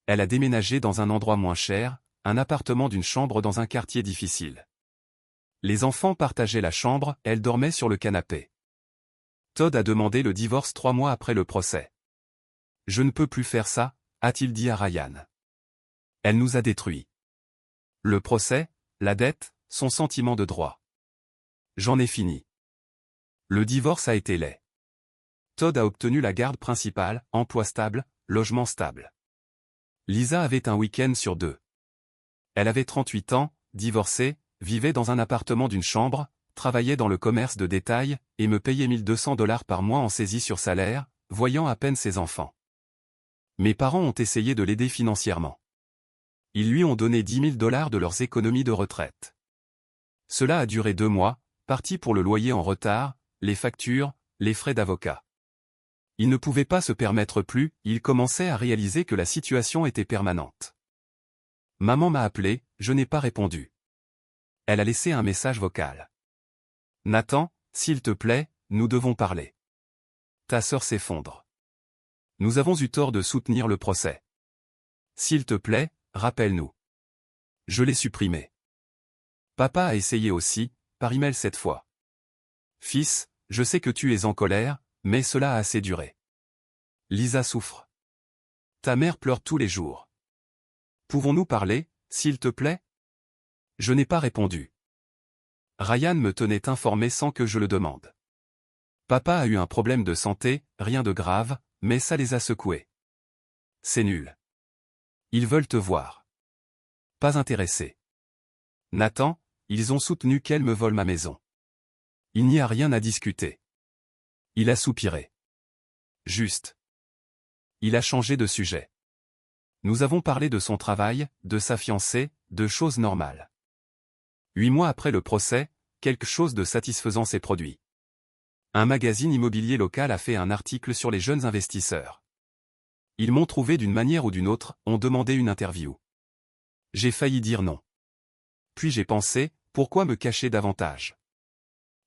Elle a déménagé dans un endroit moins cher, un appartement d'une chambre dans un quartier difficile. Les enfants partageaient la chambre, elle dormait sur le canapé. Todd a demandé le divorce 3 mois après le procès. Je ne peux plus faire ça, a-t-il dit à Ryan. Elle nous a détruits. Le procès, la dette, son sentiment de droit. J'en ai fini. Le divorce a été laid. Todd a obtenu la garde principale, emploi stable, logement stable. Lisa avait un week-end sur 2. Elle avait 38 ans, divorcée, vivait dans un appartement d'une chambre, travaillait dans le commerce de détail, et me payait $1200 par mois en saisie sur salaire, voyant à peine ses enfants. Mes parents ont essayé de l'aider financièrement. Ils lui ont donné $10 000 de leurs économies de retraite. Cela a duré 2 mois, parti pour le loyer en retard, les factures, les frais d'avocat. Il ne pouvait pas se permettre plus, il commençait à réaliser que la situation était permanente. Maman m'a appelé, je n'ai pas répondu. Elle a laissé un message vocal. Nathan, s'il te plaît, nous devons parler. Ta sœur s'effondre. Nous avons eu tort de soutenir le procès. S'il te plaît, rappelle-nous. Je l'ai supprimé. Papa a essayé aussi, par email cette fois. Fils, je sais que tu es en colère, mais cela a assez duré. Lisa souffre. Ta mère pleure tous les jours. Pouvons-nous parler, s'il te plaît? Je n'ai pas répondu. Ryan me tenait informé sans que je le demande. Papa a eu un problème de santé, rien de grave, mais ça les a secoués. C'est nul. Ils veulent te voir. Pas intéressé. Nathan, ils ont soutenu qu'elle me vole ma maison. Il n'y a rien à discuter. Il a soupiré. Juste. Il a changé de sujet. Nous avons parlé de son travail, de sa fiancée, de choses normales. 8 mois après le procès, quelque chose de satisfaisant s'est produit. Un magazine immobilier local a fait un article sur les jeunes investisseurs. Ils m'ont trouvé d'une manière ou d'une autre, ont demandé une interview. J'ai failli dire non. Puis j'ai pensé, pourquoi me cacher davantage?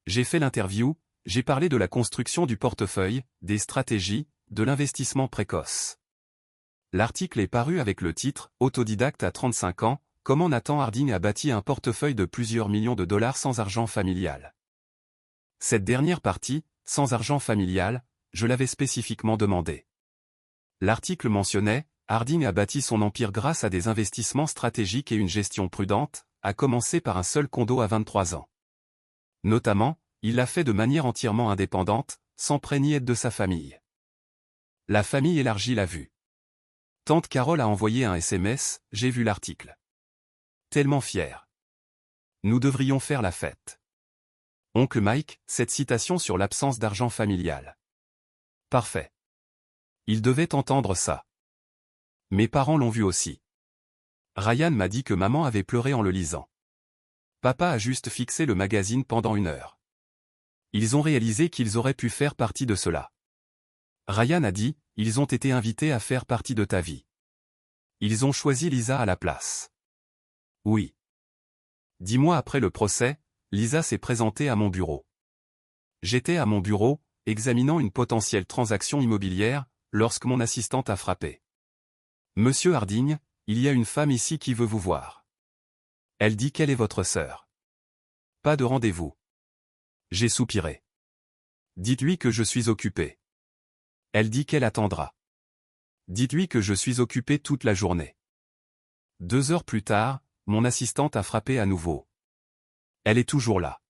J'ai fait l'interview, j'ai parlé de la construction du portefeuille, des stratégies, de l'investissement précoce. L'article est paru avec le titre « Autodidacte à 35 ans, comment Nathan Harding a bâti un portefeuille de plusieurs millions de dollars sans argent familial ». Cette dernière partie, sans argent familial, je l'avais spécifiquement demandé. L'article mentionnait, Harding a bâti son empire grâce à des investissements stratégiques et une gestion prudente, à commencer par un seul condo à 23 ans. Notamment, il l'a fait de manière entièrement indépendante, sans prêt ni aide de sa famille. La famille élargie l'a vu. Tante Carole a envoyé un SMS, j'ai vu l'article. Tellement fier. Nous devrions faire la fête. Oncle Mike, cette citation sur l'absence d'argent familial. Parfait. Il devait entendre ça. Mes parents l'ont vu aussi. Ryan m'a dit que maman avait pleuré en le lisant. Papa a juste fixé le magazine pendant 1 heure. Ils ont réalisé qu'ils auraient pu faire partie de cela. Ryan a dit, ils ont été invités à faire partie de ta vie. Ils ont choisi Lisa à la place. Oui. 10 mois après le procès, Lisa s'est présentée à mon bureau. J'étais à mon bureau, examinant une potentielle transaction immobilière, lorsque mon assistante a frappé. Monsieur Harding, il y a une femme ici qui veut vous voir. Elle dit qu'elle est votre sœur. Pas de rendez-vous. J'ai soupiré. Dites-lui que je suis occupé. Elle dit qu'elle attendra. Dites-lui que je suis occupé toute la journée. 2 heures plus tard, mon assistante a frappé à nouveau. Elle est toujours là.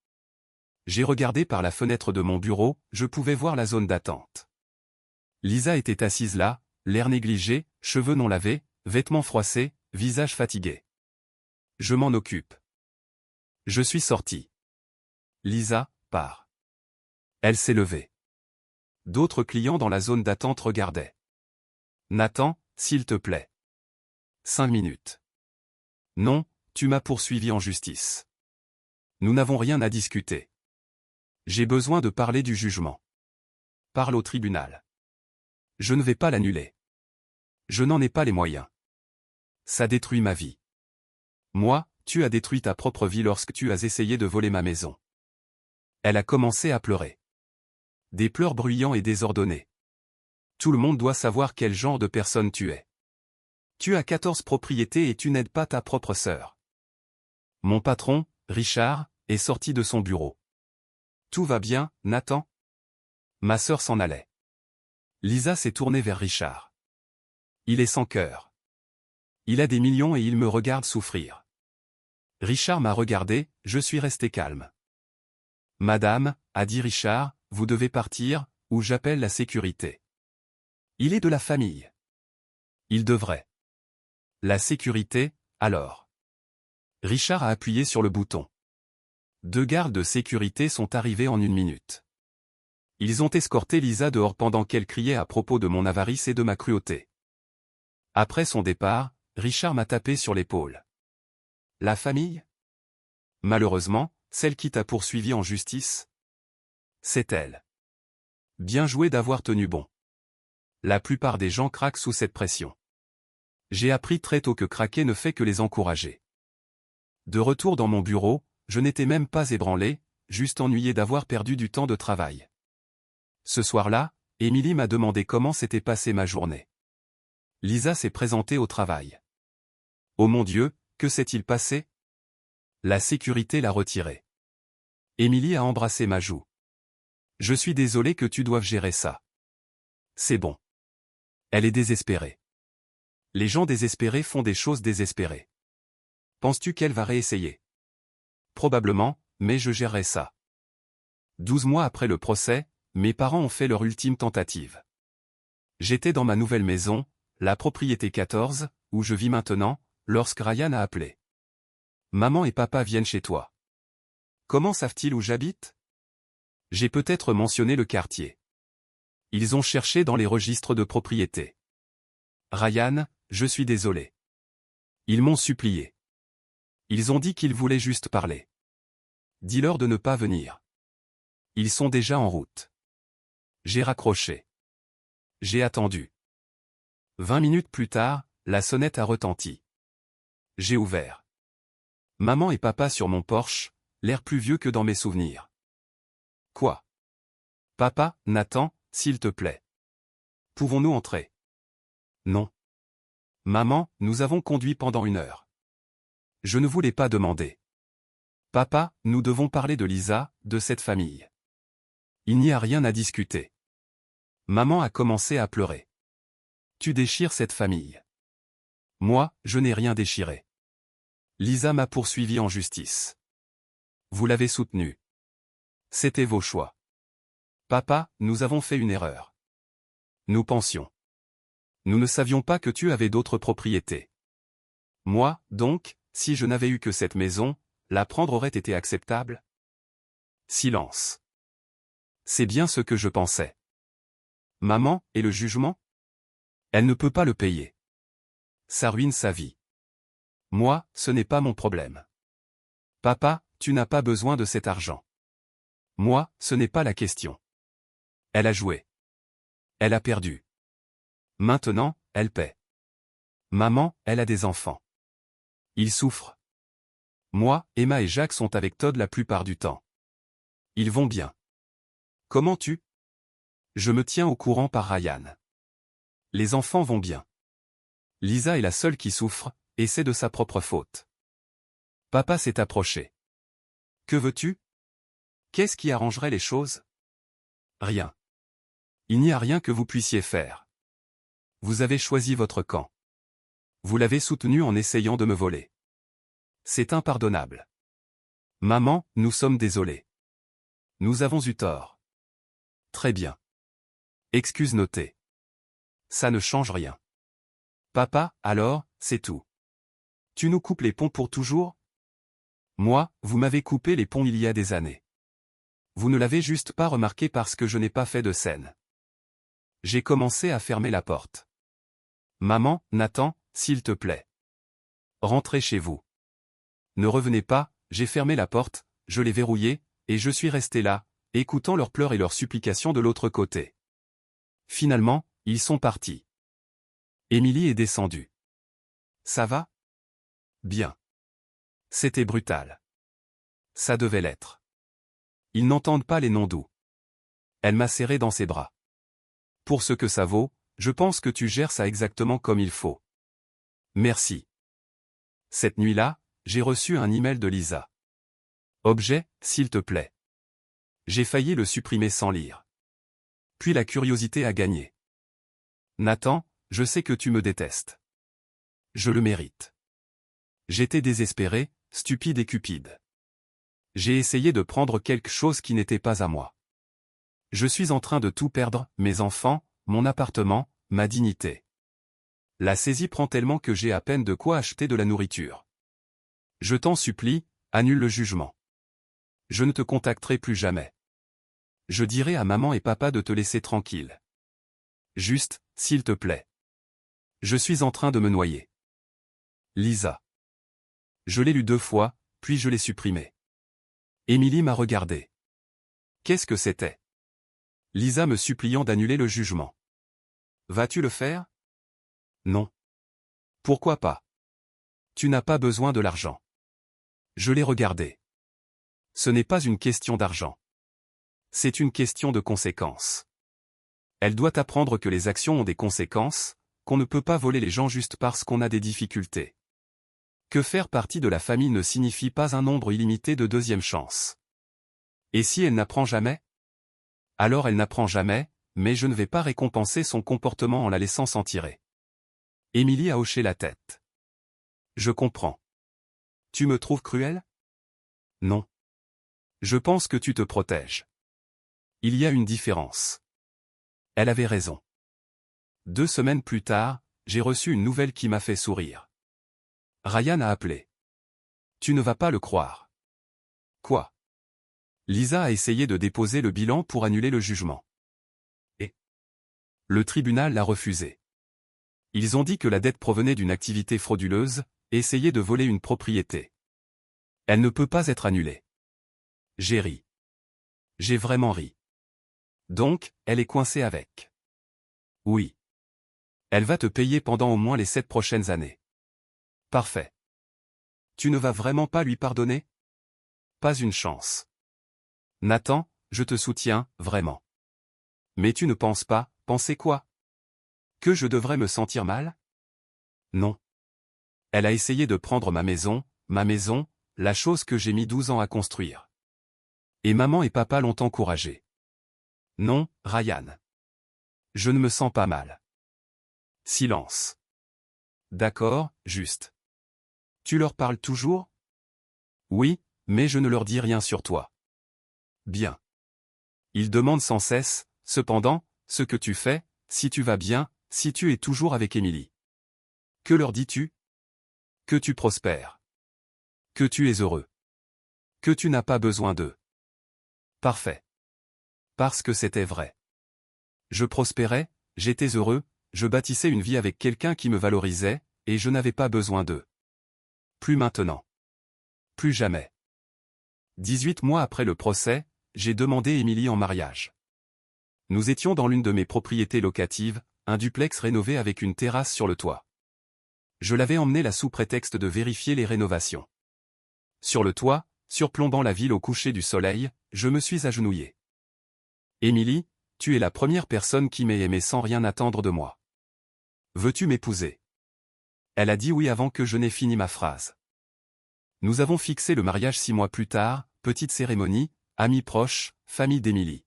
J'ai regardé par la fenêtre de mon bureau, je pouvais voir la zone d'attente. Lisa était assise là, l'air négligé, cheveux non lavés, vêtements froissés, visage fatigué. Je m'en occupe. Je suis sorti. Lisa, part. Elle s'est levée. D'autres clients dans la zone d'attente regardaient. Nathan, s'il te plaît. 5 minutes. Non, tu m'as poursuivi en justice. Nous n'avons rien à discuter. J'ai besoin de parler du jugement. Parle au tribunal. Je ne vais pas l'annuler. Je n'en ai pas les moyens. Ça détruit ma vie. Moi, tu as détruit ta propre vie lorsque tu as essayé de voler ma maison. Elle a commencé à pleurer. Des pleurs bruyants et désordonnés. Tout le monde doit savoir quel genre de personne tu es. Tu as 14 propriétés et tu n'aides pas ta propre sœur. Mon patron, Richard, est sorti de son bureau. Tout va bien, Nathan? Ma sœur s'en allait. Lisa s'est tournée vers Richard. Il est sans cœur. Il a des millions et il me regarde souffrir. Richard m'a regardé, je suis resté calme. Madame, a dit Richard, vous devez partir, ou j'appelle la sécurité. Il est de la famille. Il devrait. La sécurité, alors. Richard a appuyé sur le bouton. 2 gardes de sécurité sont arrivés en 1 minute. Ils ont escorté Lisa dehors pendant qu'elle criait à propos de mon avarice et de ma cruauté. Après son départ, Richard m'a tapé sur l'épaule. La famille? Malheureusement, celle qui t'a poursuivi en justice? C'est elle. Bien joué d'avoir tenu bon. La plupart des gens craquent sous cette pression. J'ai appris très tôt que craquer ne fait que les encourager. De retour dans mon bureau, je n'étais même pas ébranlé, juste ennuyé d'avoir perdu du temps de travail. Ce soir-là, Émilie m'a demandé comment s'était passée ma journée. Lisa s'est présentée au travail. Oh mon Dieu, que s'est-il passé? La sécurité l'a retirée. Émilie a embrassé ma joue. Je suis désolé que tu doives gérer ça. C'est bon. Elle est désespérée. Les gens désespérés font des choses désespérées. Penses-tu qu'elle va réessayer? Probablement, mais je gérerai ça. 12 mois après le procès, mes parents ont fait leur ultime tentative. J'étais dans ma nouvelle maison, la propriété 14, où je vis maintenant, lorsque Ryan a appelé. Maman et papa viennent chez toi. Comment savent-ils où j'habite? J'ai peut-être mentionné le quartier. Ils ont cherché dans les registres de propriété. Ryan, je suis désolé. Ils m'ont supplié. Ils ont dit qu'ils voulaient juste parler. Dis-leur de ne pas venir. Ils sont déjà en route. J'ai raccroché. J'ai attendu. 20 minutes plus tard, la sonnette a retenti. J'ai ouvert. Maman et papa sur mon porche, l'air plus vieux que dans mes souvenirs. Quoi? Papa, Nathan, s'il te plaît. Pouvons-nous entrer? Non. Maman, nous avons conduit pendant 1 heure. Je ne voulais pas demander. Papa, nous devons parler de Lisa, de cette famille. Il n'y a rien à discuter. Maman a commencé à pleurer. Tu déchires cette famille. Moi, je n'ai rien déchiré. Lisa m'a poursuivi en justice. Vous l'avez soutenue. C'était vos choix. Papa, nous avons fait une erreur. Nous pensions. Nous ne savions pas que tu avais d'autres propriétés. Moi, donc, si je n'avais eu que cette maison, la prendre aurait été acceptable? Silence. C'est bien ce que je pensais. Maman, et le jugement? Elle ne peut pas le payer. Ça ruine sa vie. Moi, ce n'est pas mon problème. Papa, tu n'as pas besoin de cet argent. Moi, ce n'est pas la question. Elle a joué. Elle a perdu. Maintenant, elle paie. Maman, elle a des enfants. Ils souffrent. Moi, Emma et Jacques sont avec Todd la plupart du temps. Ils vont bien. Comment tu? Je me tiens au courant par Ryan. Les enfants vont bien. Lisa est la seule qui souffre, et c'est de sa propre faute. Papa s'est approché. Que veux-tu? Qu'est-ce qui arrangerait les choses? Rien. Il n'y a rien que vous puissiez faire. Vous avez choisi votre camp. Vous l'avez soutenu en essayant de me voler. C'est impardonnable. Maman, nous sommes désolés. Nous avons eu tort. Très bien. Excuse notée. Ça ne change rien. Papa, alors, c'est tout. Tu nous coupes les ponts pour toujours? Moi, vous m'avez coupé les ponts il y a des années. Vous ne l'avez juste pas remarqué parce que je n'ai pas fait de scène. J'ai commencé à fermer la porte. Maman, Nathan, s'il te plaît. Rentrez chez vous. Ne revenez pas, j'ai fermé la porte, je l'ai verrouillée, et je suis resté là, écoutant leurs pleurs et leurs supplications de l'autre côté. Finalement, ils sont partis. Émilie est descendue. Ça va? Bien. C'était brutal. Ça devait l'être. Ils n'entendent pas les noms doux. Elle m'a serré dans ses bras. Pour ce que ça vaut, je pense que tu gères ça exactement comme il faut. Merci. Cette nuit-là, j'ai reçu un email de Lisa. Objet, s'il te plaît. J'ai failli le supprimer sans lire. Puis la curiosité a gagné. Nathan, je sais que tu me détestes. Je le mérite. J'étais désespéré, stupide et cupide. J'ai essayé de prendre quelque chose qui n'était pas à moi. Je suis en train de tout perdre, mes enfants, mon appartement, ma dignité. La saisie prend tellement que j'ai à peine de quoi acheter de la nourriture. Je t'en supplie, annule le jugement. Je ne te contacterai plus jamais. Je dirai à maman et papa de te laisser tranquille. Juste, s'il te plaît. Je suis en train de me noyer. Lisa. Je l'ai lu 2 fois, puis je l'ai supprimé. Émilie m'a regardé. Qu'est-ce que c'était? Lisa me suppliant d'annuler le jugement. Vas-tu le faire? Non. Pourquoi pas? Tu n'as pas besoin de l'argent. Je l'ai regardé. Ce n'est pas une question d'argent. C'est une question de conséquences. Elle doit apprendre que les actions ont des conséquences, qu'on ne peut pas voler les gens juste parce qu'on a des difficultés. Que faire partie de la famille ne signifie pas un nombre illimité de deuxième chances. Et si elle n'apprend jamais? Alors elle n'apprend jamais, mais je ne vais pas récompenser son comportement en la laissant s'en tirer. Émilie a hoché la tête. Je comprends. Tu me trouves cruel? Non. Je pense que tu te protèges. Il y a une différence. Elle avait raison. 2 semaines plus tard, j'ai reçu une nouvelle qui m'a fait sourire. Ryan a appelé. Tu ne vas pas le croire. Quoi? Lisa a essayé de déposer le bilan pour annuler le jugement. Et le tribunal l'a refusé. Ils ont dit que la dette provenait d'une activité frauduleuse, essayer de voler une propriété. Elle ne peut pas être annulée. J'ai ri. J'ai vraiment ri. Donc, elle est coincée avec. Oui. Elle va te payer pendant au moins les 7 prochaines années. Parfait. Tu ne vas vraiment pas lui pardonner? Pas une chance. Nathan, je te soutiens, vraiment. Mais tu ne penses pas, penser quoi? Que je devrais me sentir mal? Non. Elle a essayé de prendre ma maison, la chose que j'ai mis 12 ans à construire. Et maman et papa l'ont encouragée. Non, Ryan. Je ne me sens pas mal. Silence. D'accord, juste. Tu leur parles toujours? Oui, mais je ne leur dis rien sur toi. Bien. Ils demandent sans cesse, cependant, ce que tu fais, si tu vas bien, si tu es toujours avec Émilie. Que leur dis-tu? Que tu prospères. Que tu es heureux. Que tu n'as pas besoin d'eux. Parfait. Parce que c'était vrai. Je prospérais, j'étais heureux, je bâtissais une vie avec quelqu'un qui me valorisait, et je n'avais pas besoin d'eux. Plus maintenant. Plus jamais. 18 mois après le procès, j'ai demandé Émilie en mariage. Nous étions dans l'une de mes propriétés locatives, un duplex rénové avec une terrasse sur le toit. Je l'avais emmenée là sous prétexte de vérifier les rénovations. Sur le toit, surplombant la ville au coucher du soleil, je me suis agenouillé. Émilie, tu es la première personne qui m'ait aimé sans rien attendre de moi. Veux-tu m'épouser? Elle a dit oui avant que je n'ai fini ma phrase. Nous avons fixé le mariage 6 mois plus tard, petite cérémonie, amis proches, famille d'Émilie.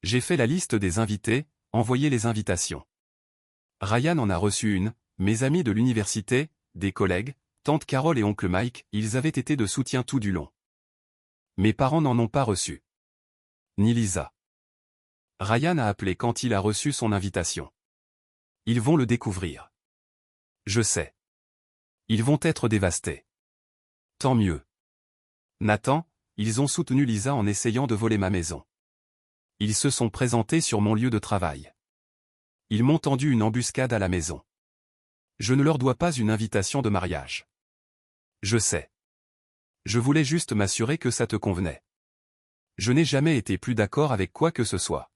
J'ai fait la liste des invités, envoyé les invitations. Ryan en a reçu une, mes amis de l'université, des collègues, tante Carole et oncle Mike, ils avaient été de soutien tout du long. Mes parents n'en ont pas reçu. Ni Lisa. Ryan a appelé quand il a reçu son invitation. Ils vont le découvrir. Je sais. Ils vont être dévastés. Tant mieux. Nathan, ils ont soutenu Lisa en essayant de voler ma maison. Ils se sont présentés sur mon lieu de travail. Ils m'ont tendu une embuscade à la maison. Je ne leur dois pas une invitation de mariage. Je sais. Je voulais juste m'assurer que ça te convenait. Je n'ai jamais été plus d'accord avec quoi que ce soit.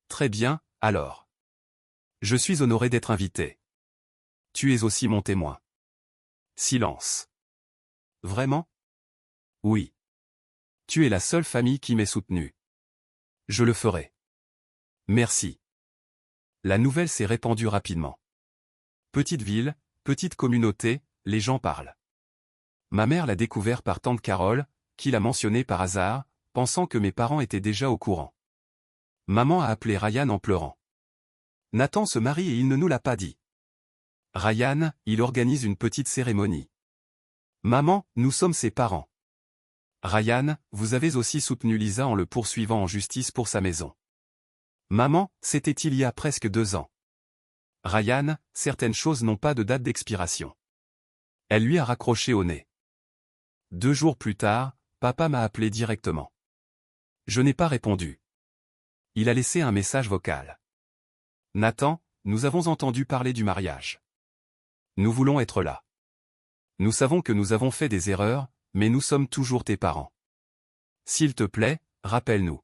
Très bien, alors. Je suis honoré d'être invité. Tu es aussi mon témoin. Silence. Vraiment? Oui. Tu es la seule famille qui m'ait soutenu. Je le ferai. Merci. La nouvelle s'est répandue rapidement. Petite ville, petite communauté, les gens parlent. Ma mère l'a découvert par tante Carole, qui l'a mentionné par hasard, pensant que mes parents étaient déjà au courant. Maman a appelé Ryan en pleurant. Nathan se marie et il ne nous l'a pas dit. Ryan, il organise une petite cérémonie. Maman, nous sommes ses parents. Ryan, vous avez aussi soutenu Lisa en le poursuivant en justice pour sa maison. Maman, c'était il y a presque 2 ans. Ryan, certaines choses n'ont pas de date d'expiration. Elle lui a raccroché au nez. 2 jours plus tard, papa m'a appelé directement. Je n'ai pas répondu. Il a laissé un message vocal. Nathan, nous avons entendu parler du mariage. Nous voulons être là. Nous savons que nous avons fait des erreurs, mais nous sommes toujours tes parents. s'il te plaît, rappelle-nous.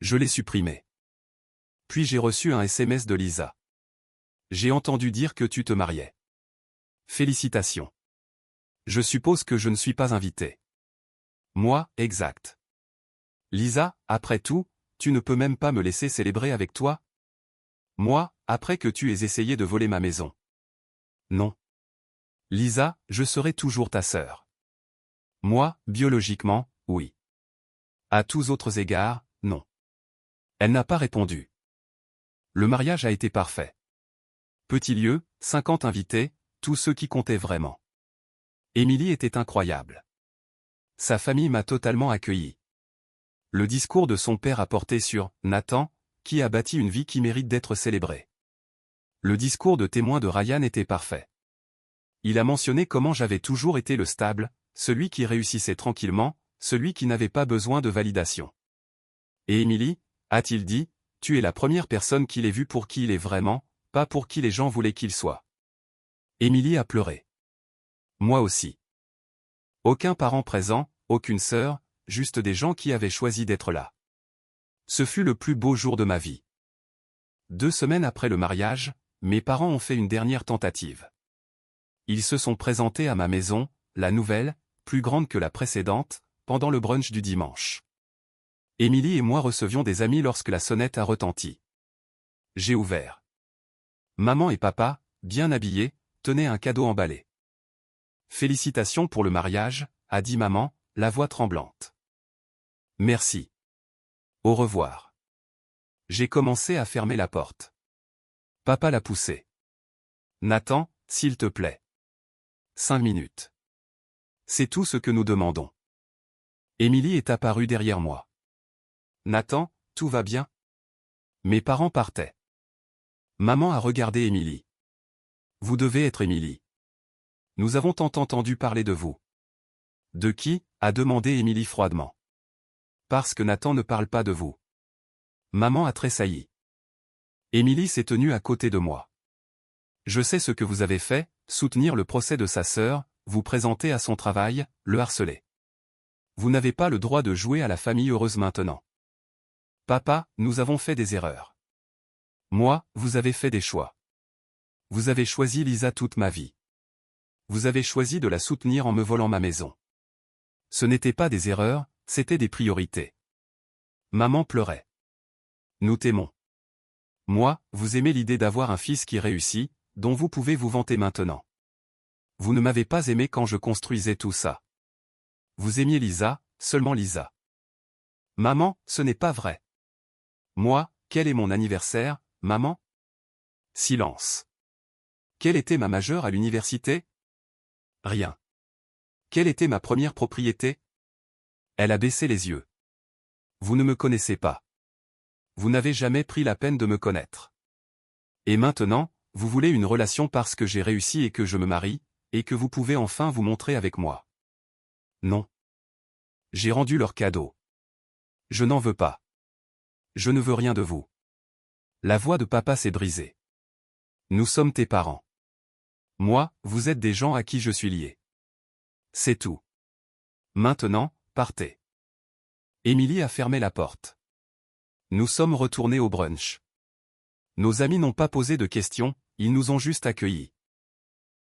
Je l'ai supprimé. Puis j'ai reçu un SMS de Lisa. J'ai entendu dire que tu te mariais. Félicitations. Je suppose que je ne suis pas invité. Moi, exact. Lisa, après tout, tu ne peux même pas me laisser célébrer avec toi? Moi, après que tu aies essayé de voler ma maison. Non. Lisa, je serai toujours ta sœur. Moi, biologiquement, oui. À tous autres égards, non. Elle n'a pas répondu. Le mariage a été parfait. Petit lieu, 50 invités, tous ceux qui comptaient vraiment. Émilie était incroyable. Sa famille m'a totalement accueilli. Le discours de son père a porté sur Nathan, qui a bâti une vie qui mérite d'être célébrée. Le discours de témoin de Ryan était parfait. Il a mentionné comment j'avais toujours été le stable, celui qui réussissait tranquillement, celui qui n'avait pas besoin de validation. Et Émilie, a-t-il dit, tu es la première personne qu'il ait vue pour qui il est vraiment, pas pour qui les gens voulaient qu'il soit. Émilie a pleuré. Moi aussi. Aucun parent présent, aucune sœur, juste des gens qui avaient choisi d'être là. Ce fut le plus beau jour de ma vie. 2 semaines après le mariage, mes parents ont fait une dernière tentative. Ils se sont présentés à ma maison, la nouvelle, plus grande que la précédente, pendant le brunch du dimanche. Émilie et moi recevions des amis lorsque la sonnette a retenti. J'ai ouvert. Maman et papa, bien habillés, tenaient un cadeau emballé. Félicitations pour le mariage, a dit maman, la voix tremblante. Merci. Au revoir. J'ai commencé à fermer la porte. Papa l'a poussé. Nathan, s'il te plaît. 5 minutes. C'est tout ce que nous demandons. Émilie est apparue derrière moi. Nathan, tout va bien? Mes parents partaient. Maman a regardé Émilie. Vous devez être Émilie. Nous avons tant entendu parler de vous. De qui? A demandé Émilie froidement. Parce que Nathan ne parle pas de vous. Maman a tressailli. Émilie s'est tenue à côté de moi. Je sais ce que vous avez fait, soutenir le procès de sa sœur, vous présenter à son travail, le harceler. Vous n'avez pas le droit de jouer à la famille heureuse maintenant. Papa, nous avons fait des erreurs. Moi, vous avez fait des choix. Vous avez choisi Lisa toute ma vie. Vous avez choisi de la soutenir en me volant ma maison. Ce n'étaient pas des erreurs, c'étaient des priorités. Maman pleurait. Nous t'aimons. Moi, vous aimez l'idée d'avoir un fils qui réussit, dont vous pouvez vous vanter maintenant. Vous ne m'avez pas aimé quand je construisais tout ça. Vous aimiez Lisa, seulement Lisa. Maman, ce n'est pas vrai. Moi, quel est mon anniversaire, maman? Silence. Quelle était ma majeure à l'université? Rien. Quelle était ma première propriété? Elle a baissé les yeux. Vous ne me connaissez pas. Vous n'avez jamais pris la peine de me connaître. Et maintenant, vous voulez une relation parce que j'ai réussi et que je me marie, et que vous pouvez enfin vous montrer avec moi. Non. J'ai rendu leur cadeau. Je n'en veux pas. Je ne veux rien de vous. La voix de papa s'est brisée. Nous sommes tes parents. Moi, vous êtes des gens à qui je suis lié. C'est tout. Maintenant, partez. Émilie a fermé la porte. Nous sommes retournés au brunch. Nos amis n'ont pas posé de questions, ils nous ont juste accueillis.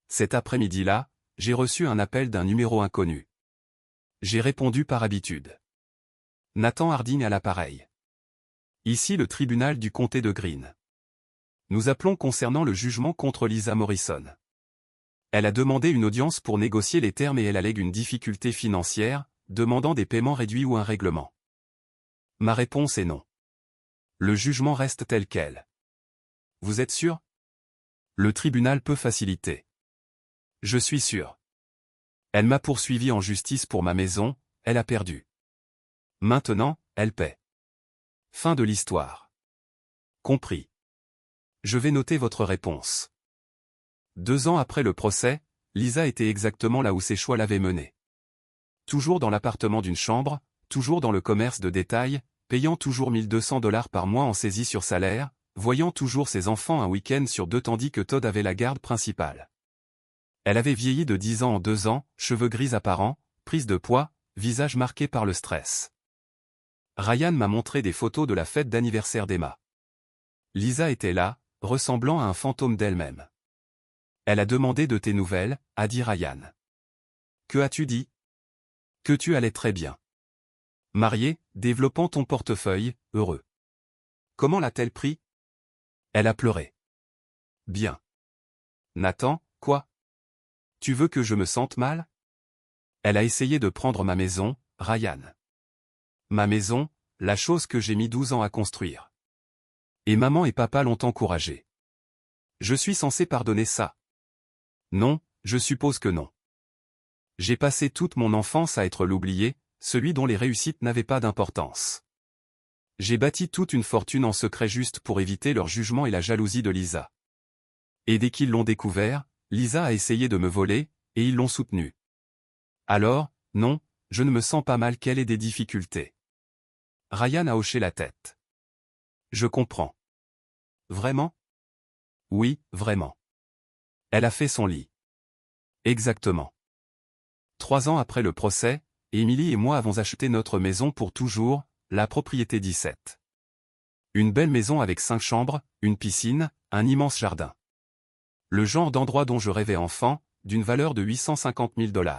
Cet après-midi-là, j'ai reçu un appel d'un numéro inconnu. J'ai répondu par habitude. Nathan Harding à l'appareil. Ici le tribunal du comté de Greene. Nous appelons concernant le jugement contre Lisa Morrison. Elle a demandé une audience pour négocier les termes et elle allègue une difficulté financière, demandant des paiements réduits ou un règlement. Ma réponse est non. Le jugement reste tel quel. Vous êtes sûr? Le tribunal peut faciliter. Je suis sûr. Elle m'a poursuivi en justice pour ma maison, elle a perdu. Maintenant, elle paie. Fin de l'histoire. Compris. Je vais noter votre réponse. 2 ans après le procès, Lisa était exactement là où ses choix l'avaient menée. Toujours dans l'appartement d'une chambre, toujours dans le commerce de détail, payant toujours $1200 par mois en saisie sur salaire, voyant toujours ses enfants un week-end sur 2 tandis que Todd avait la garde principale. Elle avait vieilli de 10 ans en 2 ans, cheveux gris apparents, prise de poids, visage marqué par le stress. Ryan m'a montré des photos de la fête d'anniversaire d'Emma. Lisa était là, ressemblant à un fantôme d'elle-même. Elle a demandé de tes nouvelles, a dit Ryan. Que as-tu dit? Que tu allais très bien. Marié, développant ton portefeuille, heureux. Comment l'a-t-elle pris? Elle a pleuré. Bien. Nathan, quoi? Tu veux que je me sente mal? Elle a essayé de prendre ma maison, Ryan. Ma maison, la chose que j'ai mis 12 ans à construire. Et maman et papa l'ont encouragée. Je suis censé pardonner ça? Non, je suppose que non. J'ai passé toute mon enfance à être l'oublié, celui dont les réussites n'avaient pas d'importance. J'ai bâti toute une fortune en secret juste pour éviter leur jugement et la jalousie de Lisa. Et dès qu'ils l'ont découvert, Lisa a essayé de me voler, et ils l'ont soutenu. Alors, non, je ne me sens pas mal qu'elle ait des difficultés. Ryan a hoché la tête. Je comprends. Vraiment? Oui, vraiment. Elle a fait son lit. Exactement. 3 ans après le procès, Émilie et moi avons acheté notre maison pour toujours, la propriété 17. Une belle maison avec 5 chambres, une piscine, un immense jardin. Le genre d'endroit dont je rêvais enfant, d'une valeur de 850 000 $.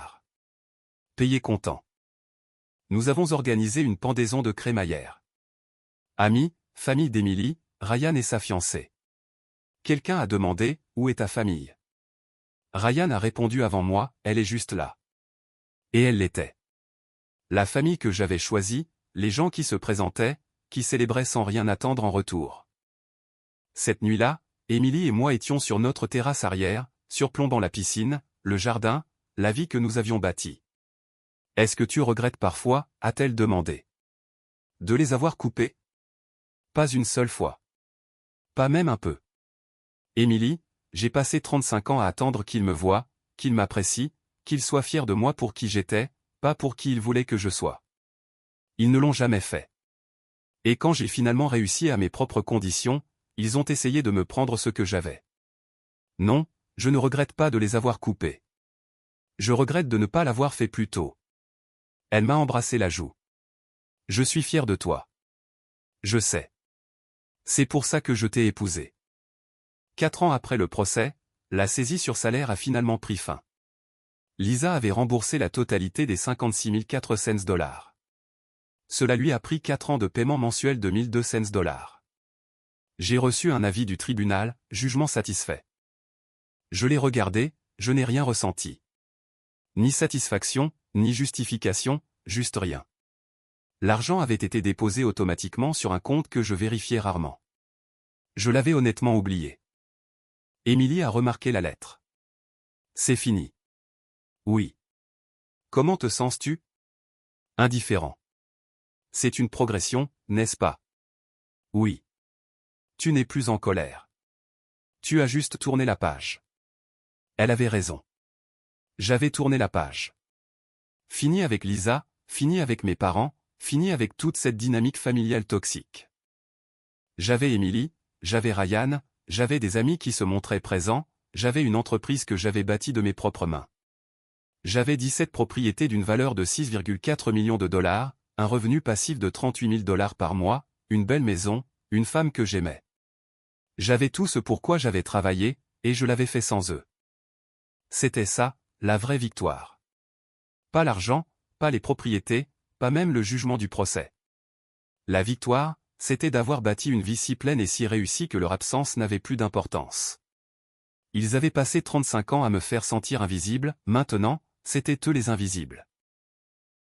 Payé comptant. Nous avons organisé une pendaison de crémaillère. Amis, famille d'Émilie, Ryan et sa fiancée. Quelqu'un a demandé, où est ta famille? Ryan a répondu avant moi, elle est juste là. Et elle l'était. La famille que j'avais choisie, les gens qui se présentaient, qui célébraient sans rien attendre en retour. Cette nuit-là, Émilie et moi étions sur notre terrasse arrière, surplombant la piscine, le jardin, la vie que nous avions bâtie. Est-ce que tu regrettes parfois, a-t-elle demandé. De les avoir coupés? Pas une seule fois. Pas même un peu. Émilie, j'ai passé 35 ans à attendre qu'il me voie, qu'il m'apprécie, qu'il soit fier de moi pour qui j'étais, pas pour qui il voulait que je sois. Ils ne l'ont jamais fait. Et quand j'ai finalement réussi à mes propres conditions, ils ont essayé de me prendre ce que j'avais. Non, je ne regrette pas de les avoir coupés. Je regrette de ne pas l'avoir fait plus tôt. Elle m'a embrassé la joue. Je suis fier de toi. Je sais. C'est pour ça que je t'ai épousé. 4 ans après le procès, la saisie sur salaire a finalement pris fin. Lisa avait remboursé la totalité des 56 400 $. Cela lui a pris 4 ans de paiement mensuel de 1200 $. J'ai reçu un avis du tribunal, jugement satisfait. Je l'ai regardé, je n'ai rien ressenti. Ni satisfaction, ni justification, juste rien. L'argent avait été déposé automatiquement sur un compte que je vérifiais rarement. Je l'avais honnêtement oublié. Émilie a remarqué la lettre. C'est fini. Oui. Comment te sens-tu? Indifférent. C'est une progression, n'est-ce pas? Oui. Tu n'es plus en colère. Tu as juste tourné la page. Elle avait raison. J'avais tourné la page. Fini avec Lisa, fini avec mes parents, fini avec toute cette dynamique familiale toxique. J'avais Émilie, j'avais Ryan, j'avais des amis qui se montraient présents, j'avais une entreprise que j'avais bâtie de mes propres mains. J'avais 17 propriétés d'une valeur de 6,4 millions de $, un revenu passif de 38 000 $ par mois, une belle maison, une femme que j'aimais. J'avais tout ce pourquoi j'avais travaillé, et je l'avais fait sans eux. C'était ça, la vraie victoire. Pas l'argent, pas les propriétés, pas même le jugement du procès. La victoire, c'était d'avoir bâti une vie si pleine et si réussie que leur absence n'avait plus d'importance. Ils avaient passé 35 ans à me faire sentir invisible, maintenant, c'étaient eux les invisibles.